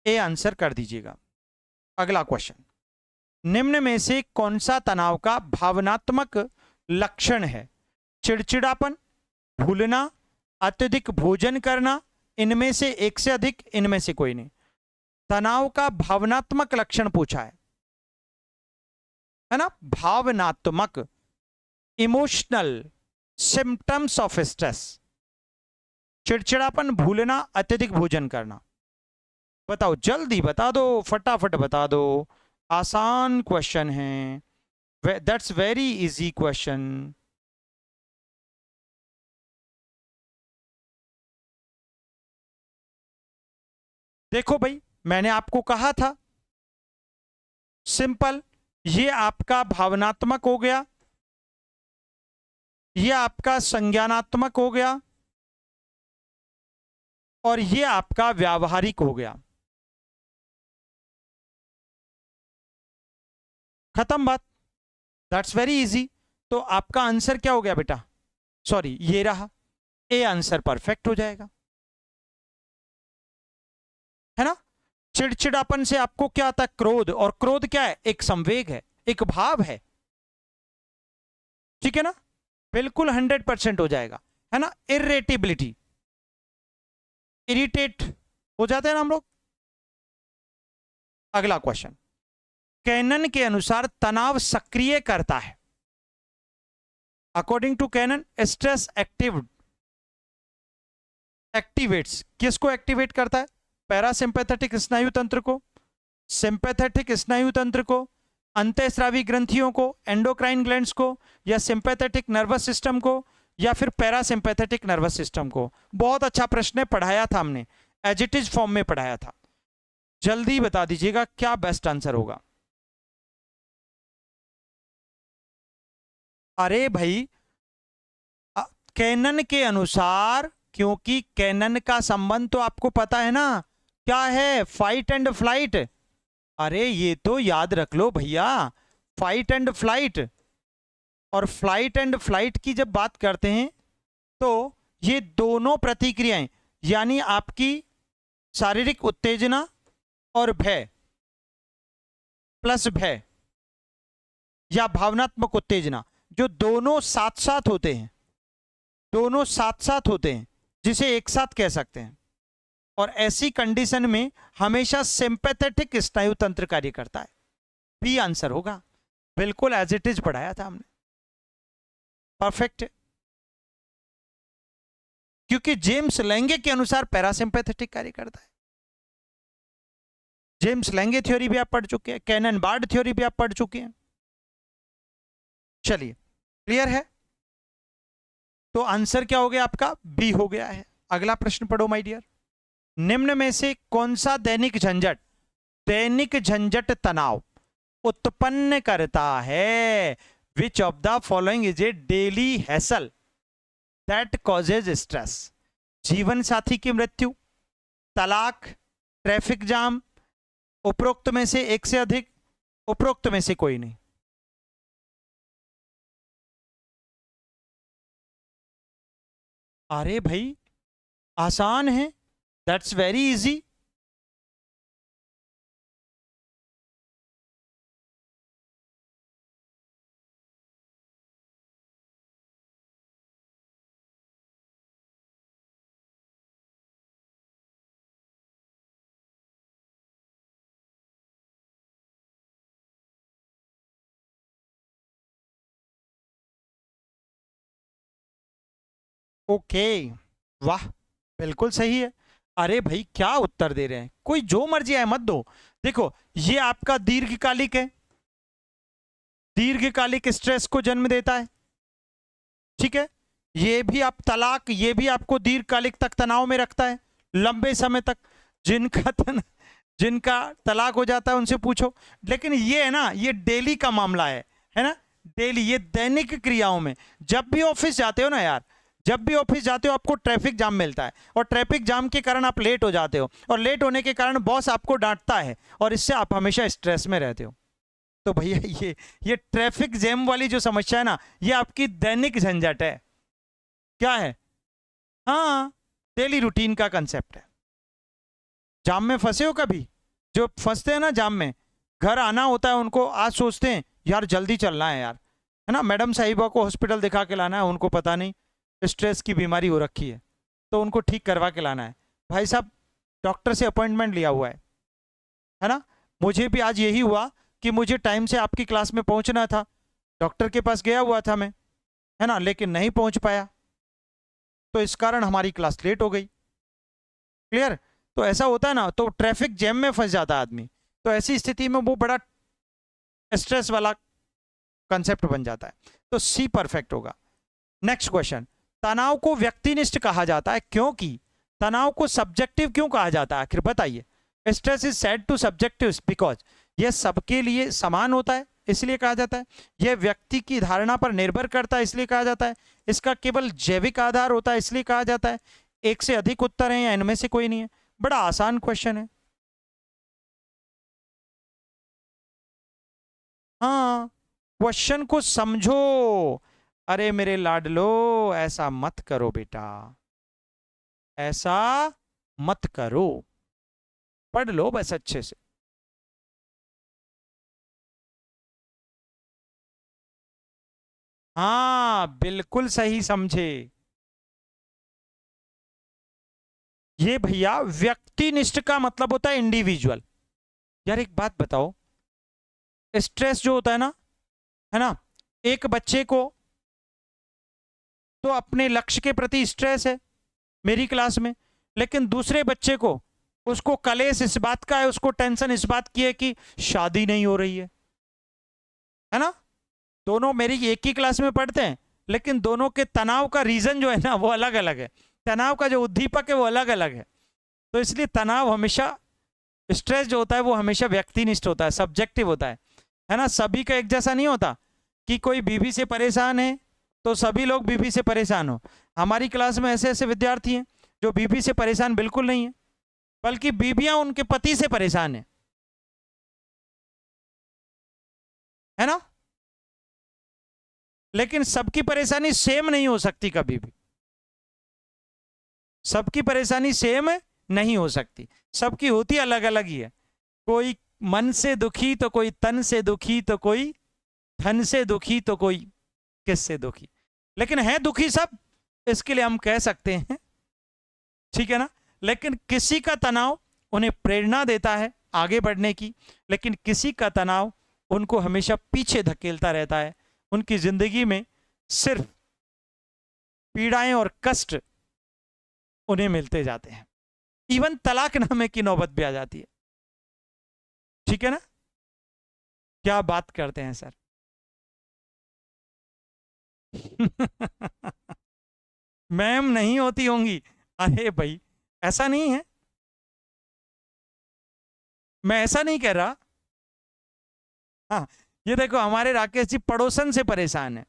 ए आंसर कर दीजिएगा। अगला क्वेश्चन, निम्न में से कौन सा तनाव का भावनात्मक लक्षण है? चिड़चिड़ापन, भूलना, अत्यधिक भोजन करना, इनमें से एक से अधिक, इनमें से कोई नहीं। तनाव का भावनात्मक लक्षण पूछा है ना, भावनात्मक, इमोशनल सिम्टम्स ऑफ स्ट्रेस, चिड़चिड़ापन, भूलना, अत्यधिक भोजन करना। बताओ, जल्दी बता दो, फटाफट बता दो, आसान क्वेश्चन है, दैट्स वेरी इजी क्वेश्चन। देखो भाई, मैंने आपको कहा था, सिंपल, ये आपका भावनात्मक हो गया, ये आपका संज्ञानात्मक हो गया, और ये आपका व्यावहारिक हो गया। खत्म बात, दैट्स वेरी इजी। तो आपका आंसर क्या हो गया बेटा? सॉरी, ये रहा, ए आंसर परफेक्ट हो जाएगा, है ना। चिड़चिड़ापन से आपको क्या आता है? क्रोध, और क्रोध क्या है? एक संवेग है, एक भाव है, ठीक है ना, बिल्कुल 100% हो जाएगा, है ना। इरिटेबिलिटी, इरिटेट हो जाते हैं ना हम लोग। अगला क्वेश्चन, कैनन के अनुसार तनाव सक्रिय करता है, according to Cannon, stress activates, किसको एक्टिवेट करता है? पैरासिंपैथेटिक स्नायु तंत्र को, सिंपैथेटिक स्नायु तंत्र को, अंतःस्रावी ग्रंथियों को, एंडोक्राइन ग्लैंड्स को, या सिंपैथेटिक नर्वस सिस्टम को, या फिर पैरासिंपैथेटिक नर्वस सिस्टम को? बहुत अच्छा प्रश्न है, पढ़ाया था हमने, एज इट इज फॉर्म में पढ़ाया था। जल्दी बता दीजिएगा क्या बेस्ट आंसर होगा। अरे भाई, कैनन के अनुसार, क्योंकि कैनन का संबंध तो आपको पता है ना, क्या है? Fight and flight. अरे ये तो याद रख लो भैया, फाइट एंड फ्लाइट। और फ्लाइट एंड फ्लाइट की जब बात करते हैं तो ये दोनों प्रतिक्रियाएं, यानी आपकी शारीरिक उत्तेजना और भय प्लस भय या भावनात्मक उत्तेजना, जो दोनों साथ साथ होते हैं, दोनों साथ साथ होते हैं, जिसे एक साथ कह सकते हैं। और ऐसी कंडीशन में हमेशा सिंपैथेटिक स्नायु तंत्र कार्य करता है। बी आंसर होगा, बिल्कुल एज इट इज पढ़ाया था हमने, परफेक्ट। क्योंकि जेम्स लेंगे के अनुसार पैरासिम्पैथेटिक कार्य करता है। जेम्स लेंगे थ्योरी भी आप पढ़ चुके हैं, कैनन बार्ड थ्योरी भी आप पढ़ चुके हैं। चलिए, क्लियर है? तो आंसर क्या हो गया आपका? बी हो गया है। अगला प्रश्न पढ़ो माय डियर। निम्न में से कौन सा दैनिक झंझट तनाव उत्पन्न करता है? विच of the following is a daily hassle that causes stress? जीवन साथी की मृत्यु, तलाक, ट्रैफिक जाम, उपरोक्त में से एक से अधिक, उपरोक्त में से कोई नहीं। अरे भाई आसान है, दैट्स वेरी इजी। ओके, वाह, बिल्कुल सही है। अरे भाई क्या उत्तर दे रहे हैं, कोई जो मर्जी है मत दो। देखो ये आपका दीर्घकालिक है, दीर्घकालिक स्ट्रेस को जन्म देता है, ठीक है। ये भी आप तलाक, ये भी आपको दीर्घकालिक तक तनाव में रखता है, लंबे समय तक। जिनका तलाक हो जाता है उनसे पूछो। लेकिन ये है ना, ये डेली का मामला है ना, डेली, ये दैनिक क्रियाओं में। जब भी ऑफिस जाते हो ना यार, जब भी ऑफिस जाते हो आपको ट्रैफिक जाम मिलता है, और ट्रैफिक जाम के कारण आप लेट हो जाते हो, और लेट होने के कारण बॉस आपको डांटता है, और इससे आप हमेशा स्ट्रेस में रहते हो। तो भैया ये ट्रैफिक जैम वाली जो समस्या है ना, ये आपकी दैनिक झंझट है। क्या है? हाँ, डेली रूटीन का कंसेप्ट है। जाम में फंसे हो कभी? जो फंसते हैं ना जाम में, घर आना होता है उनको, आज सोचते हैं यार जल्दी चलना है यार, है ना, मैडम साहिबा को हॉस्पिटल दिखा के लाना है, उनको पता नहीं स्ट्रेस की बीमारी हो रखी है, तो उनको ठीक करवा के लाना है। भाई साहब डॉक्टर से अपॉइंटमेंट लिया हुआ है ना। मुझे भी आज यही हुआ कि मुझे टाइम से आपकी क्लास में पहुंचना था, डॉक्टर के पास गया हुआ था मैं, है ना, लेकिन नहीं पहुंच पाया, तो इस कारण हमारी क्लास लेट हो गई। क्लियर? तो ऐसा होता है ना, तो ट्रैफिक जैम में फंस जाता है आदमी, तो ऐसी स्थिति में वो बड़ा स्ट्रेस वाला कंसेप्ट बन जाता है। तो सी परफेक्ट होगा। नेक्स्ट क्वेश्चन, तनाव को व्यक्तिनिष्ठ कहा जाता है क्योंकि, तनाव को सब्जेक्टिव क्यों कहा जाता है आखिर बताइए? Stress is said to subjective because यह सबके लिए समान होता है, इसलिए कहा जाता है। यह व्यक्ति की धारणा पर निर्भर करता है, इसलिए कहा जाता है। इसका केवल जैविक आधार होता है, इसलिए कहा जाता है। एक से अधिक उत्तर हैं या इनमें से कोई नहीं है? बड़ा आसान क्वेश्चन है। हाँ, क्वेश्चन को समझो। अरे मेरे लाडलो, ऐसा मत करो बेटा, ऐसा मत करो, पढ़ लो बस अच्छे से। हाँ बिल्कुल सही समझे। ये भैया व्यक्तिनिष्ठ का मतलब होता है इंडिविजुअल। यार एक बात बताओ, स्ट्रेस जो होता है ना, एक बच्चे को तो अपने लक्ष्य के प्रति स्ट्रेस है मेरी क्लास में, लेकिन दूसरे बच्चे को, उसको कलेश इस बात का है, उसको टेंशन इस बात की है कि शादी नहीं हो रही है ना। दोनों मेरी एक ही क्लास में पढ़ते हैं, लेकिन दोनों के तनाव का रीजन जो है ना वो अलग अलग है, तनाव का जो उद्दीपक है वो अलग अलग है। तो इसलिए तनाव हमेशा, स्ट्रेस जो होता है वो हमेशा व्यक्तिनिष्ठ होता है, सब्जेक्टिव होता है ना। सभी का एक जैसा नहीं होता कि कोई बीवी से परेशान है तो सभी लोग बीवी से परेशान हो। हमारी क्लास में ऐसे ऐसे विद्यार्थी हैं जो बीवी से परेशान बिल्कुल नहीं है, बल्कि बीबियां उनके पति से परेशान है ना? लेकिन सबकी परेशानी सेम नहीं हो सकती कभी भी। सबकी परेशानी सेम नहीं हो सकती, सबकी होती अलग अलग ही है। कोई मन से दुखी तो कोई तन से दुखी तो कोई धन से दुखी तो कोई किससे दुखी, लेकिन है दुखी सब, इसके लिए हम कह सकते हैं, ठीक है ना? लेकिन किसी का तनाव उन्हें प्रेरणा देता है आगे बढ़ने की, लेकिन किसी का तनाव उनको हमेशा पीछे धकेलता रहता है। उनकी जिंदगी में सिर्फ पीड़ाएं और कष्ट उन्हें मिलते जाते हैं। इवन तलाकनामे की नौबत भी आ जाती है, ठीक है ना? क्या बात करते हैं सर। मैम नहीं होती होंगी, अरे भाई ऐसा नहीं है, मैं ऐसा नहीं कह रहा। हाँ, ये देखो हमारे राकेश जी पड़ोसन से परेशान है।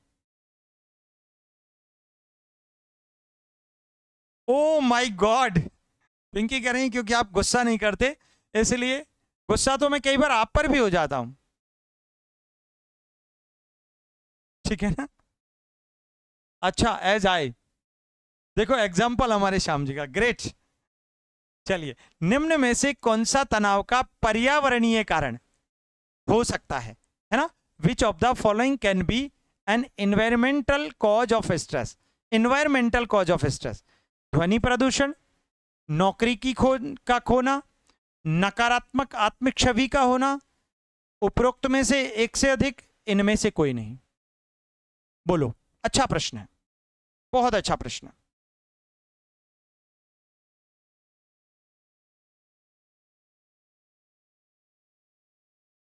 ओ माय गॉड, पिंकी कह रही क्योंकि आप गुस्सा नहीं करते इसलिए। गुस्सा तो मैं कई बार आप पर भी हो जाता हूं, ठीक है ना? अच्छा, एज आई, देखो एग्जाम्पल हमारे श्याम जी का, ग्रेट। चलिए, निम्न में से कौन सा तनाव का पर्यावरणीय कारण हो सकता है ना? Which of the following can be an environmental cause of stress. Environmental cause of stress, ध्वनि प्रदूषण, नौकरी की का खोना, नकारात्मक आत्मिक छवि का होना, उपरोक्त में से एक से अधिक, इनमें से कोई नहीं। बोलो, अच्छा प्रश्न है, बहुत अच्छा प्रश्न है।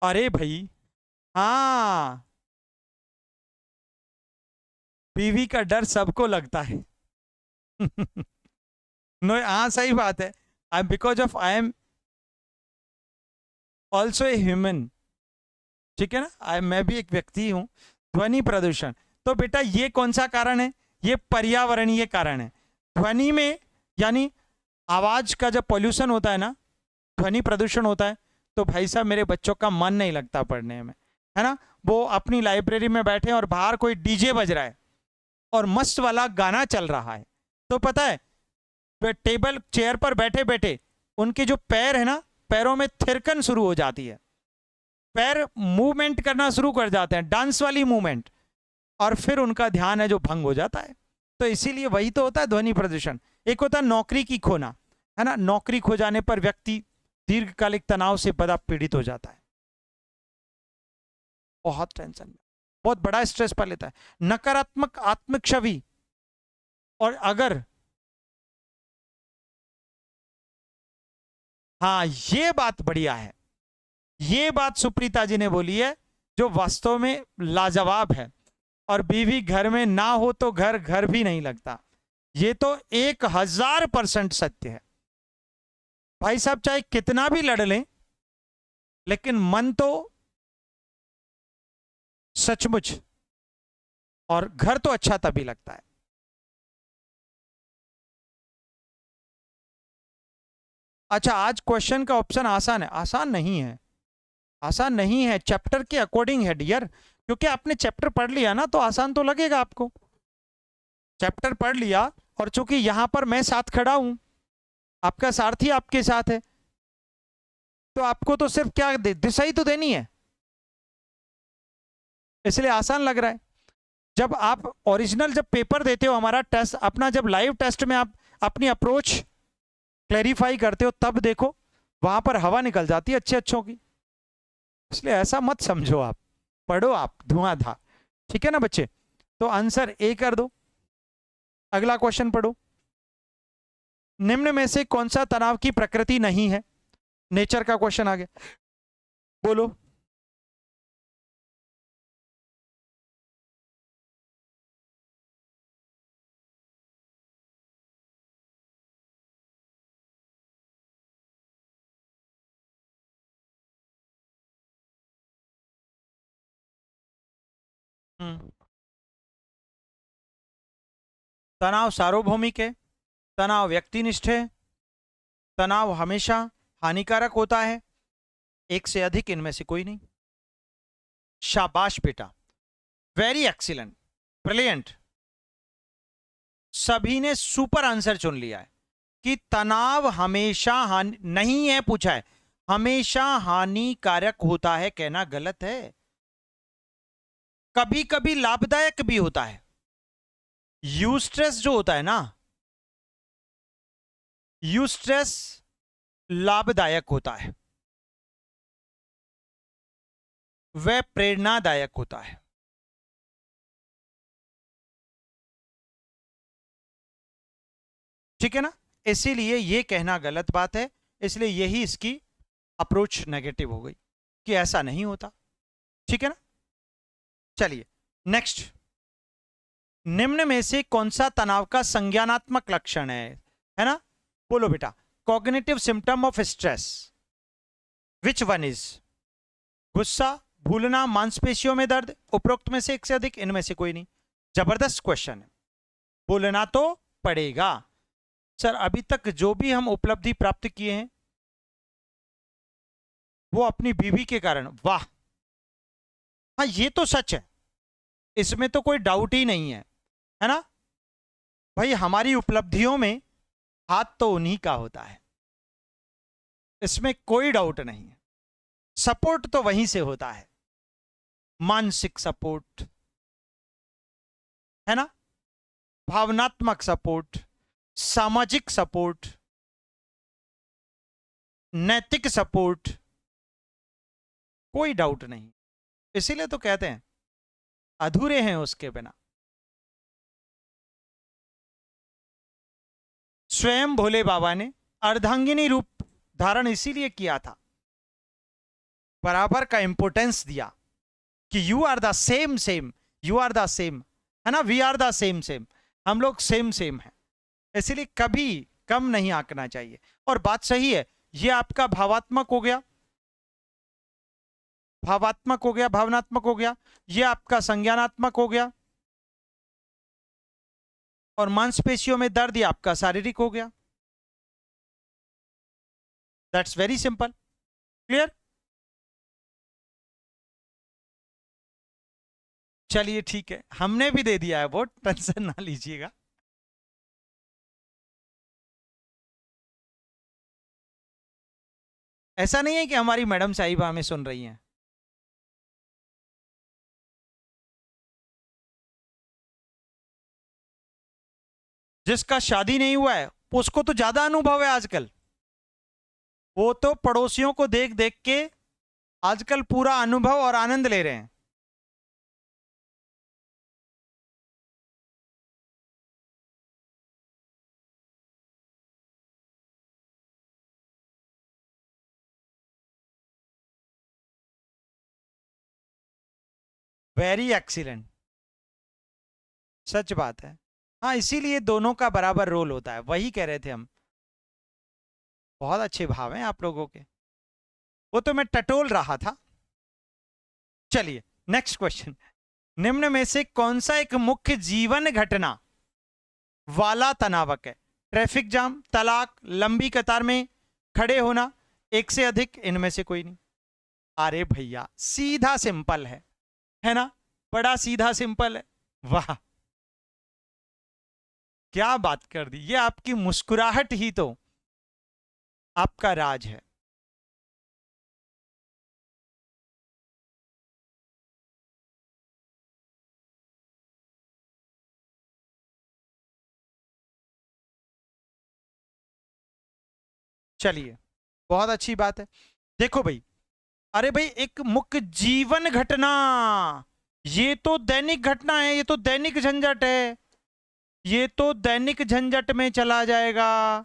अरे भाई, हाँ, बीवी का डर सबको लगता है। नो, हाँ सही बात है। I because of I am also a human, ठीक है ना? मैं भी एक व्यक्ति हूं। ध्वनि प्रदूषण, तो बेटा ये कौन सा कारण है? ये पर्यावरणीय कारण है। ध्वनि में यानी आवाज का जब पॉल्यूशन होता है ना, ध्वनि प्रदूषण होता है, तो भाई साहब मेरे बच्चों का मन नहीं लगता पढ़ने में, है ना? वो अपनी लाइब्रेरी में बैठे और बाहर कोई डीजे बज रहा है और मस्त वाला गाना चल रहा है, तो पता है टेबल चेयर पर बैठे बैठे उनके जो पैर है ना, पैरों में थिरकन शुरू हो जाती है, पैर मूवमेंट करना शुरू कर जाते हैं, डांस वाली मूवमेंट, और फिर उनका ध्यान है जो भंग हो जाता है। तो इसीलिए वही तो होता है ध्वनि प्रदूषण। एक होता है नौकरी की खोना, है ना? नौकरी खो जाने पर व्यक्ति दीर्घकालिक तनाव से बड़ा पीड़ित हो जाता है, बहुत टेंशन में, बहुत बड़ा स्ट्रेस पा लेता है। नकारात्मक आत्मिक छवि, और अगर, हाँ ये बात बढ़िया है, ये बात सुप्रीता जी ने बोली है जो वास्तव में लाजवाब है। और बीवी घर में ना हो तो घर घर भी नहीं लगता, ये तो 1000% सत्य है। भाई साहब चाहे कितना भी लड़ लें, लेकिन मन तो सचमुच, और घर तो अच्छा तभी लगता है। अच्छा, आज क्वेश्चन का ऑप्शन आसान है? आसान नहीं है, आसान नहीं है, चैप्टर के अकॉर्डिंग है डियर। क्योंकि आपने चैप्टर पढ़ लिया ना, तो आसान तो लगेगा आपको। चैप्टर पढ़ लिया, और चूंकि यहां पर मैं साथ खड़ा हूं, आपका सारथी आपके साथ है, तो आपको तो सिर्फ क्या दिशा ही तो देनी है, इसलिए आसान लग रहा है। जब आप ओरिजिनल जब पेपर देते हो, हमारा टेस्ट, अपना जब लाइव टेस्ट में आप अपनी अप्रोच क्लैरिफाई करते हो, तब देखो वहां पर हवा निकल जाती है अच्छे अच्छों की। इसलिए ऐसा मत समझो, आप पढ़ो, आप धुआंधार, ठीक है ना बच्चे? तो आंसर ए कर दो। अगला क्वेश्चन पढ़ो। निम्न में से कौन सा तनाव की प्रकृति नहीं है? नेचर का क्वेश्चन आ गया, बोलो। हम्म, तनाव सार्वभौमिक है, तनाव व्यक्तिनिष्ठ है, तनाव हमेशा हानिकारक होता है, एक से अधिक इनमें से कोई नहीं। शाबाश बेटा, वेरी एक्सीलेंट, ब्रिलियंट। सभी ने सुपर आंसर चुन लिया है कि तनाव हमेशा नहीं है, पूछा है हमेशा हानिकारक होता है, कहना गलत है। कभी कभी लाभदायक भी होता है। यूस्ट्रेस जो होता है ना, यूस्ट्रेस लाभदायक होता है, वह प्रेरणादायक होता है। ठीक है ना, इसीलिए यह कहना गलत बात है, इसलिए यही इसकी अप्रोच नेगेटिव हो गई कि ऐसा नहीं होता। ठीक है ना, चलिए नेक्स्ट। निम्न में से कौन सा तनाव का संज्ञानात्मक लक्षण है ना, बोलो बेटा। Cognitive symptom of stress, which one is? गुस्सा, भूलना, मांसपेशियों में दर्द, उपरोक्त में से एक से अधिक, इनमें से कोई नहीं। जबरदस्त क्वेश्चन है, बोलना तो पड़ेगा। सर अभी तक जो भी हम उपलब्धि प्राप्त किए हैं वो अपनी बीवी के कारण, वाह, हाँ ये तो सच है, इसमें तो कोई डाउट ही नहीं है ना भाई। हमारी उपलब्धियों में हाथ तो उन्हीं का होता है, इसमें कोई डाउट नहीं है। सपोर्ट तो वहीं से होता है, मानसिक सपोर्ट है ना, भावनात्मक सपोर्ट, सामाजिक सपोर्ट, नैतिक सपोर्ट, कोई डाउट नहीं। इसीलिए तो कहते हैं अधूरे हैं उसके बिना। स्वयं भोले बाबा ने अर्धांगिनी रूप धारण इसीलिए किया था, बराबर का इंपोर्टेंस दिया कि you are the same same, you are the same, है ना, we are the same same, हम लोग सेम सेम हैं, इसीलिए कभी कम नहीं आंकना चाहिए। और बात सही है, ये आपका भावात्मक हो गया, भावात्मक हो गया, भावनात्मक हो गया, ये आपका संज्ञानात्मक हो गया, और मांसपेशियों में दर्द ये आपका शारीरिक हो गया। That's very simple, clear. चलिए ठीक है, हमने भी दे दिया है वो, टेंशन ना लीजिएगा। ऐसा नहीं है कि हमारी मैडम साहिबा हमें सुन रही हैं। जिसका शादी नहीं हुआ है उसको तो ज्यादा अनुभव है आजकल, वो तो पड़ोसियों को देख देख के आजकल पूरा अनुभव और आनंद ले रहे हैं। वेरी एक्सीलेंट, सच बात है। हाँ इसीलिए दोनों का बराबर रोल होता है, वही कह रहे थे हम। बहुत अच्छे भाव हैं आप लोगों के, वो तो मैं टटोल रहा था। चलिए नेक्स्ट क्वेश्चन। निम्न में से कौन सा एक मुख्य जीवन घटना वाला तनावक है? ट्रैफिक जाम, तलाक, लंबी कतार में खड़े होना, एक से अधिक, इनमें से कोई नहीं। अरे भैया सीधा सिंपल है ना, बड़ा सीधा सिंपल है। वाह क्या बात कर दी, ये आपकी मुस्कुराहट ही तो आपका राज है। चलिए बहुत अच्छी बात है। देखो भाई, अरे भाई एक मुख्य जीवन घटना, ये तो दैनिक घटना है, ये तो दैनिक झंझट है, ये तो दैनिक झंझट में चला जाएगा।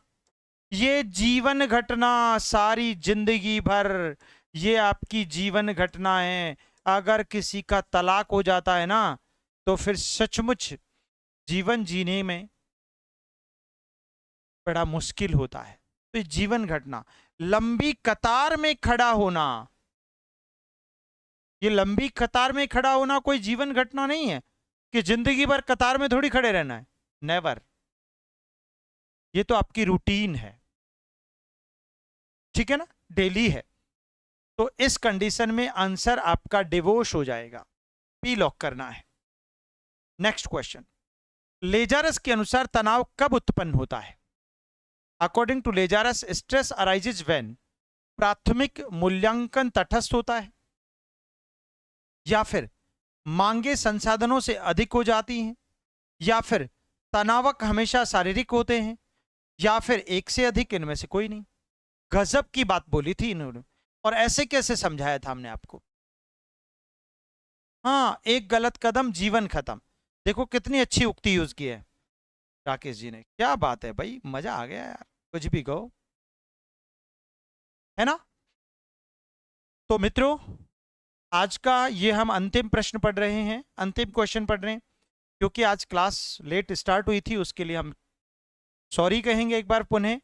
ये जीवन घटना सारी जिंदगी भर, ये आपकी जीवन घटना है। अगर किसी का तलाक हो जाता है ना तो फिर सचमुच जीवन जीने में बड़ा मुश्किल होता है। तो जीवन घटना, लंबी कतार में खड़ा होना, ये लंबी कतार में खड़ा होना कोई जीवन घटना नहीं है कि जिंदगी भर कतार में थोड़ी खड़े रहना है, नेवर। ये तो आपकी रूटीन है। ठीक है ना, डेली है, तो इस कंडीशन में आंसर आपका डिवोर्स हो जाएगा, पी लॉक करना है। नेक्स्ट क्वेश्चन, लेजारस के अनुसार तनाव कब उत्पन्न होता है? According to Lazarus, stress arises when प्राथमिक मूल्यांकन तटस्थ होता है, या फिर मांगे संसाधनों से अधिक हो जाती हैं, या फिर तनावक हमेशा शारीरिक होते हैं, या फिर एक से अधिक, इनमें से कोई नहीं। गजब की बात बोली थी इन्होंने, और ऐसे कैसे समझाया था हमने आपको। हाँ, एक गलत कदम जीवन खत्म। देखो कितनी अच्छी उक्ति यूज की है राकेश जी ने, क्या बात है भाई, मजा आ गया यार, कुछ भी कहो, है ना। तो मित्रों, आज का ये हम अंतिम प्रश्न पढ़ रहे हैं, अंतिम क्वेश्चन पढ़ रहे हैं, क्योंकि आज क्लास लेट स्टार्ट हुई थी, उसके लिए हम सॉरी कहेंगे एक बार पुनः।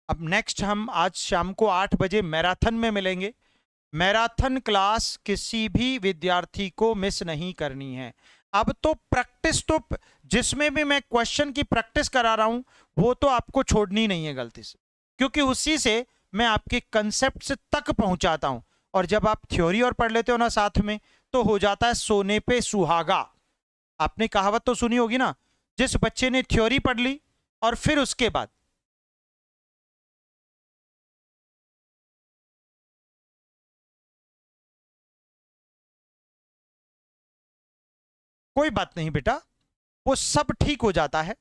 अब नेक्स्ट हम आज शाम को 8 बजे मैराथन में मिलेंगे। मैराथन क्लास किसी भी विद्यार्थी को मिस नहीं करनी है। अब तो प्रैक्टिस, तो जिसमें भी मैं क्वेश्चन की प्रैक्टिस करा रहा हूं वो तो आपको छोड़नी नहीं है गलती से, क्योंकि उसी से मैं आपके कंसेप्ट तक पहुंचाता हूं। और जब आप थ्योरी और पढ़ लेते हो ना साथ में, तो हो जाता है सोने पे सुहागा। आपने कहावत तो सुनी होगी ना, जिस बच्चे ने थ्योरी पढ़ ली और फिर उसके बाद कोई बात नहीं बेटा, वो सब ठीक हो जाता है,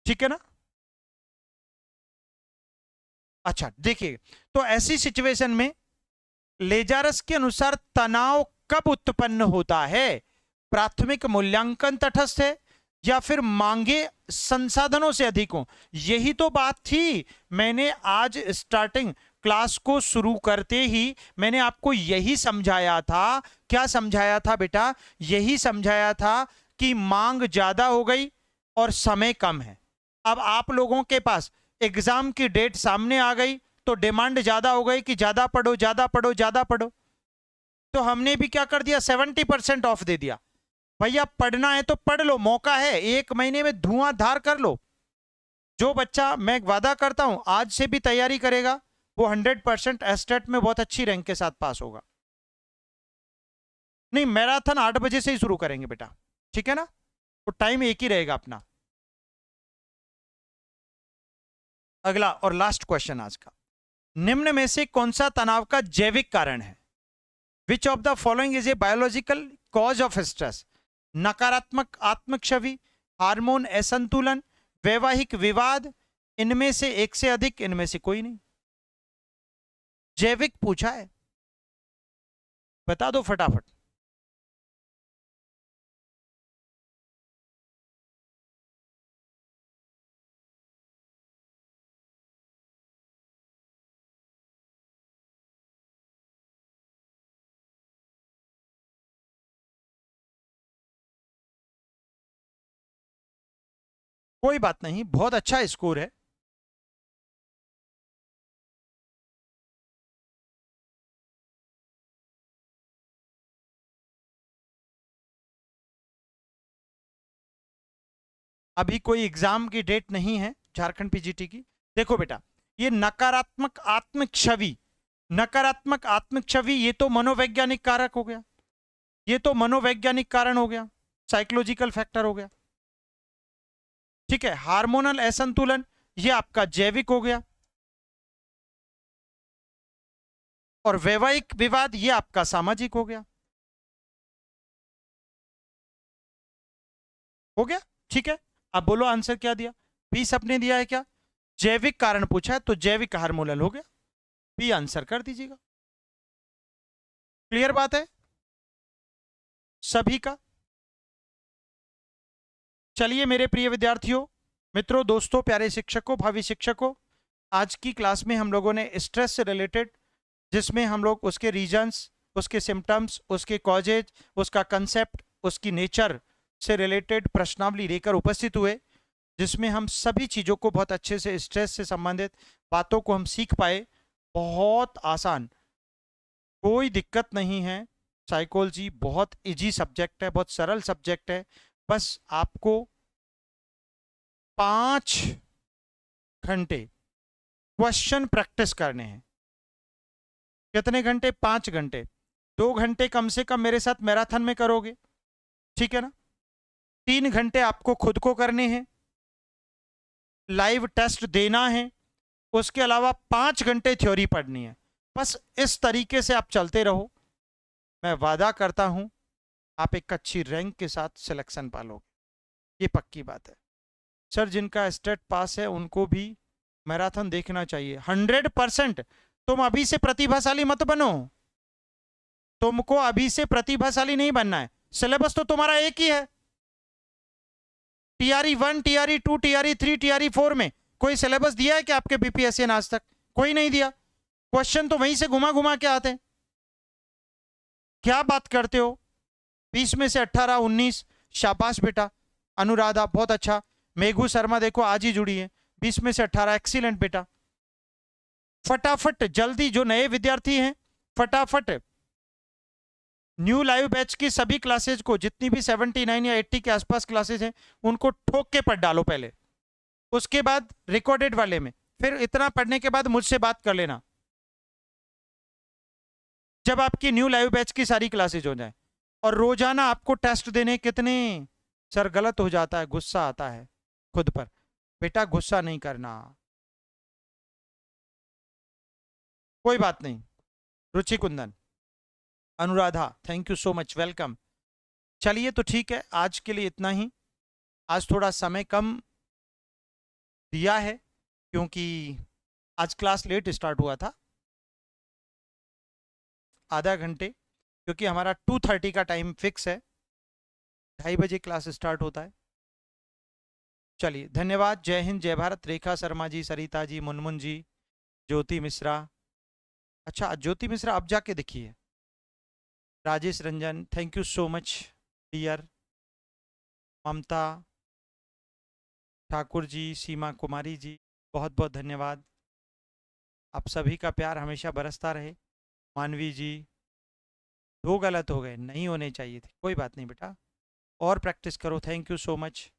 ठीक है ना। अच्छा देखिए, तो ऐसी सिचुएशन में लेजारस के अनुसार तनाव कब उत्पन्न होता है? प्राथमिक मूल्यांकन तटस्थ है, या फिर मांगे संसाधनों से अधिक हो? यही तो बात थी, मैंने आज स्टार्टिंग क्लास को शुरू करते ही मैंने आपको यही समझाया था। क्या समझाया था बेटा? यही समझाया था कि मांग ज्यादा हो गई और समय कम है। अब आप लोगों के पास एग्जाम की डेट सामने आ गई, तो डिमांड ज्यादा हो गई कि ज्यादा पढ़ो ज्यादा पढ़ो ज्यादा पढ़ो, तो हमने भी क्या कर दिया, 70% ऑफ दे दिया। भैया पढ़ना है तो पढ़ लो, मौका है, 1 महीने में धुआंधार कर लो। जो बच्चा, मैं वादा करता हूं, आज से भी तैयारी करेगा वो 100% एस्टेट में बहुत अच्छी रैंक के साथ पास होगा। नहीं, मैराथन 8 बजे से ही शुरू करेंगे बेटा, ठीक है ना, तो टाइम एक ही रहेगा अपना। अगला और लास्ट क्वेश्चन आज का, निम्न में से कौन सा तनाव का जैविक कारण है? विच of the following is a biological cause of stress? नकारात्मक आत्मिक छवि, हार्मोन असंतुलन, वैवाहिक विवाद, इनमें से एक से अधिक, इनमें से कोई नहीं। जैविक पूछा है, बता दो फटाफट। कोई बात नहीं, बहुत अच्छा स्कोर है। अभी कोई एग्जाम की डेट नहीं है झारखंड पीजीटी की। देखो बेटा, ये नकारात्मक आत्मिक छवि, नकारात्मक आत्मिक छवि, ये तो मनोवैज्ञानिक कारक हो गया, ये तो मनोवैज्ञानिक कारण हो गया, साइकोलॉजिकल फैक्टर हो गया, ठीक है। हार्मोनल असंतुलन, ये आपका जैविक हो गया, और वैवाहिक विवाद, ये आपका सामाजिक हो गया, हो गया, ठीक है। अब बोलो आंसर क्या दिया? बी सबने दिया है क्या? जैविक कारण पूछा है तो जैविक हार्मोनल हो गया, बी आंसर कर दीजिएगा। क्लियर बात है सभी का? चलिए मेरे प्रिय विद्यार्थियों, मित्रों, दोस्तों, प्यारे शिक्षकों, भावी शिक्षकों, आज की क्लास में हम लोगों ने स्ट्रेस से रिलेटेड, जिसमें हम लोग उसके रीजंस, उसके सिम्टम्स, उसके कॉजेज, उसका कंसेप्ट, उसकी नेचर से रिलेटेड प्रश्नावली लेकर उपस्थित हुए, जिसमें हम सभी चीज़ों को बहुत अच्छे से, स्ट्रेस से संबंधित बातों को हम सीख पाए। बहुत आसान, कोई दिक्कत नहीं है। साइकोलॉजी बहुत इजी सब्जेक्ट है, बहुत सरल सब्जेक्ट है। बस आपको 5 घंटे क्वेश्चन प्रैक्टिस करने हैं। कितने घंटे? 5 घंटे। 2 घंटे कम से कम मेरे साथ मैराथन में करोगे, ठीक है ना? 3 घंटे आपको खुद को करने हैं, लाइव टेस्ट देना है, उसके अलावा 5 घंटे थ्योरी पढ़नी है। बस इस तरीके से आप चलते रहो, मैं वादा करता हूं आप एक अच्छी रैंक के साथ सिलेक्शन पालोगे, ये पक्की बात है। सर जिनका स्टेट पास है उनको भी मैराथन देखना चाहिए। 100%। तुम अभी से प्रतिभाशाली मत बनो, तुमको अभी से प्रतिभाशाली नहीं बनना है। सिलेबस तो तुम्हारा एक ही है। टीआरई 1, टीआरई 2, टीआरई 3, टीआरई 4 में कोई सिलेबस दिया है कि आपके बीपीएससी ने आज तक? कोई नहीं दिया। क्वेश्चन तो वहीं से घुमा घुमा के आते हैं। क्या बात करते हो? 20 में से 18, 19, शाबाश बेटा। अनुराधा बहुत अच्छा। मेघू शर्मा देखो आज ही जुड़ी है, 20 में से 18, एक्सीलेंट बेटा। फटाफट जल्दी, जो नए विद्यार्थी हैं फटाफट न्यू लाइव बैच की सभी क्लासेज को, जितनी भी 79 या 80 के आसपास क्लासेज हैं, उनको ठोक के पढ़ डालो पहले, उसके बाद रिकॉर्डेड वाले में। फिर इतना पढ़ने के बाद मुझसे बात कर लेना जब आपकी न्यू लाइव बैच की सारी क्लासेज हो जाए। और रोजाना आपको टेस्ट देने कितने? सर गलत हो जाता है, गुस्सा आता है खुद पर। बेटा गुस्सा नहीं करना, कोई बात नहीं। Ruchi Kundan, Anuradha, thank you so much, welcome. चलिए तो ठीक है, आज के लिए इतना ही। आज थोड़ा समय कम दिया है क्योंकि आज क्लास लेट स्टार्ट हुआ था, आधा घंटे, क्योंकि हमारा 2:30 का टाइम फिक्स है, 2:30 बजे क्लास स्टार्ट होता है। चलिए धन्यवाद, जय हिंद, जय भारत। रेखा शर्मा जी, सरिता जी, मुनमुन जी, ज्योति मिश्रा। अच्छा ज्योति मिश्रा अब जाके देखिए। Rajesh Ranjan, thank you so much dear. Mamta Thakur ji, Seema Kumari ji, बहुत बहुत धन्यवाद। आप सभी का प्यार हमेशा बरसता रहे। मानवी जी, 2 गलत हो गए, नहीं होने चाहिए थे, कोई बात नहीं बेटा, और प्रैक्टिस करो। Thank you so much.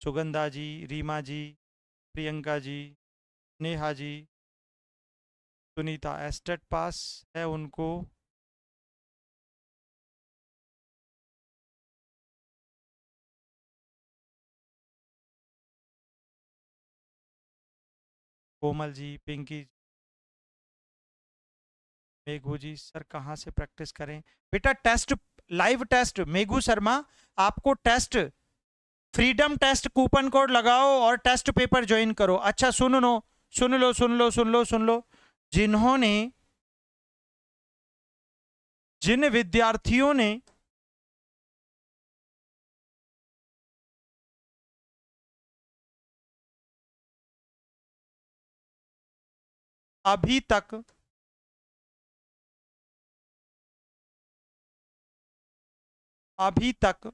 Sugandha ji, Reema ji, Priyanka ji, Neha ji, Sunita, estate पास है उनको। कोमल जी, पिंकी, मेघू जी, सर कहाँ से प्रैक्टिस करें? बेटा test, live test. Meghu Sharma, आपको test, freedom test coupon code लगाओ और टेस्ट पेपर ज्वाइन करो। अच्छा सुन लो, सुन लो, सुन लो, सुन लो, सुन लो, जिन्होंने, जिन विद्यार्थियों ने अभी तक अभी तक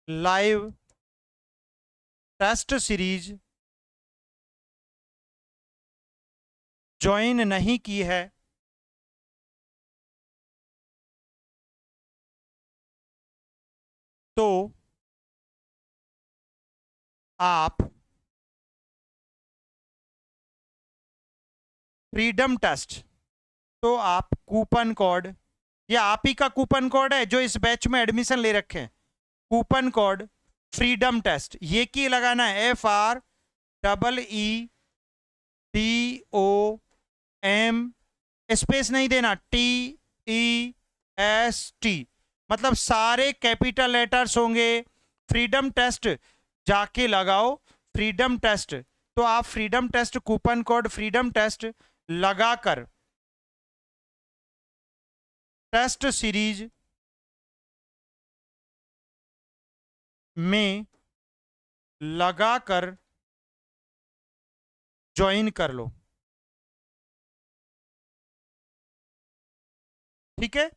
लाइव टेस्ट सीरीज ज्वाइन नहीं की है, तो आप फ्रीडम टेस्ट, तो आप कूपन कोड, ये आप ही का कूपन कोड है जो इस बैच में एडमिशन ले रखे हैं, कूपन कोड फ्रीडम टेस्ट, ये की लगाना है, FREEDOM, स्पेस नहीं देना, TEST, मतलब सारे कैपिटल लेटर्स होंगे। फ्रीडम टेस्ट जाके लगाओ, फ्रीडम टेस्ट। तो आप freedom test, coupon code freedom test लगाकर टेस्ट सीरीज में लगाकर ज्वाइन कर लो, ठीक है?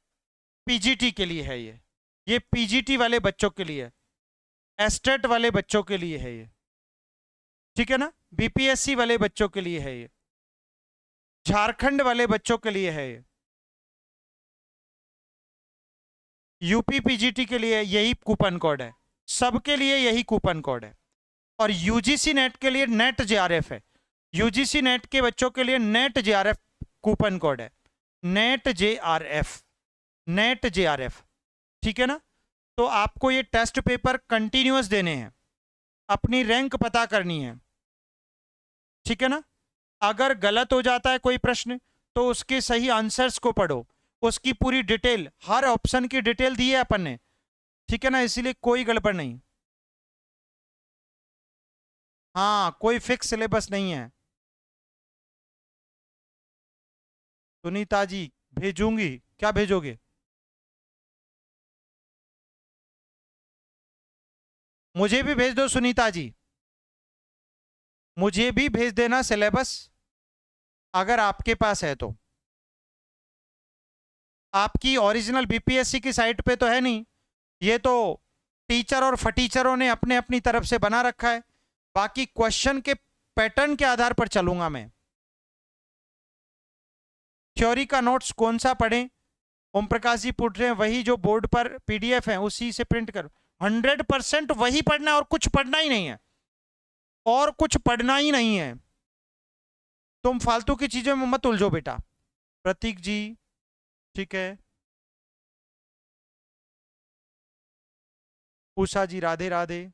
पीजीटी के लिए है ये पीजीटी वाले बच्चों के लिए है, एस्टेट वाले बच्चों के लिए है ये, ठीक है ना? बीपीएससी वाले बच्चों के लिए है ये, झारखंड वाले बच्चों के लिए है ये, यूपी पीजीटी के लिए यही कूपन कोड है। सबके लिए यही कूपन कोड है। और यूजीसी नेट के लिए नेट जेआरएफ है। यूजीसी नेट के बच्चों के लिए नेट जेआरएफ कूपन कोड है, नेट जेआरएफ, नेट जेआरएफ, ठीक है ना। तो आपको ये टेस्ट पेपर कंटिन्यूअस देने हैं, अपनी रैंक पता करनी है, ठीक है ना। अगर गलत हो जाता है कोई प्रश्न तो उसके सही आंसर्स को पढ़ो, उसकी पूरी डिटेल, हर ऑप्शन की डिटेल दी है अपन ने, ठीक है ना, इसीलिए कोई गड़बड़ नहीं। हाँ, कोई फिक्स सिलेबस नहीं है। सुनीता जी भेजूंगी, क्या भेजोगे? मुझे भी भेज दो सुनीता जी, मुझे भी भेज देना सिलेबस, अगर आपके पास है तो। आपकी ओरिजिनल बीपीएससी की साइट पे तो है नहीं, ये तो टीचर और फटीचरों ने अपने अपनी तरफ से बना रखा है। बाकी क्वेश्चन के पैटर्न के आधार पर चलूंगा मैं। थ्योरी का नोट्स कौन सा पढ़ें? ओम प्रकाश जी पूछ रहे हैं, वही जो बोर्ड पर पीडीएफ है उसी से प्रिंट करो। 100% वही पढ़ना है, और कुछ पढ़ना ही नहीं है, और कुछ पढ़ना ही नहीं है। तुम फालतू की चीजों में मत उलझो बेटा। प्रतीक जी, ठीक है। उषा जी राधे राधे।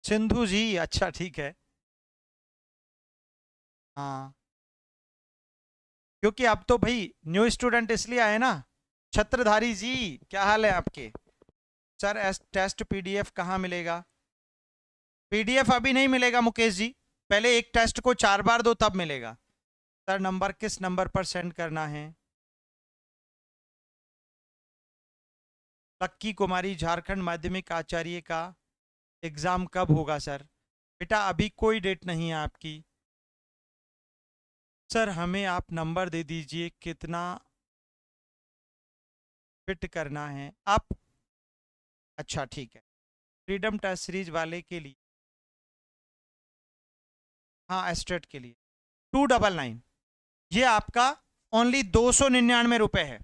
सिंधु जी अच्छा ठीक है। हाँ, क्योंकि अब तो भाई न्यू स्टूडेंट इसलिए आए ना। छत्रधारी जी क्या हाल है आपके? सर टेस्ट पीडीएफ कहाँ मिलेगा? पीडीएफ अभी नहीं मिलेगा मुकेश जी, पहले एक टेस्ट को 4 बार दो तब मिलेगा। सर नंबर किस नंबर पर सेंड करना है? लक्की कुमारी झारखंड माध्यमिक आचार्य का एग्जाम कब होगा सर? बेटा अभी कोई डेट नहीं है आपकी। सर हमें आप नंबर दे दीजिए कितना फिट करना है आप। अच्छा ठीक है, फ्रीडम टेस्ट सीरीज वाले के लिए, हाँ एस्टेट के लिए 299, ये आपका ओनली 299 रुपये है,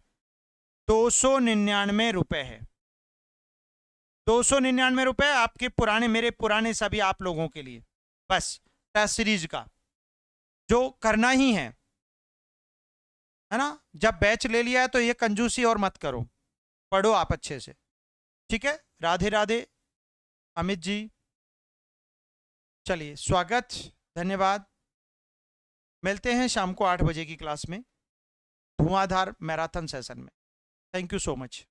299 रुपये है, 299 रुपये आपके पुराने, मेरे पुराने सभी आप लोगों के लिए, बस टेस्ट सीरीज का जो करना ही है ना। जब बैच ले लिया है तो ये कंजूसी और मत करो, पढ़ो आप अच्छे से, ठीक है। राधे राधे अमित जी, चलिए स्वागत, धन्यवाद। मिलते हैं शाम को 8 बजे की क्लास में, धुआंधार मैराथन सेशन में। Thank you so much.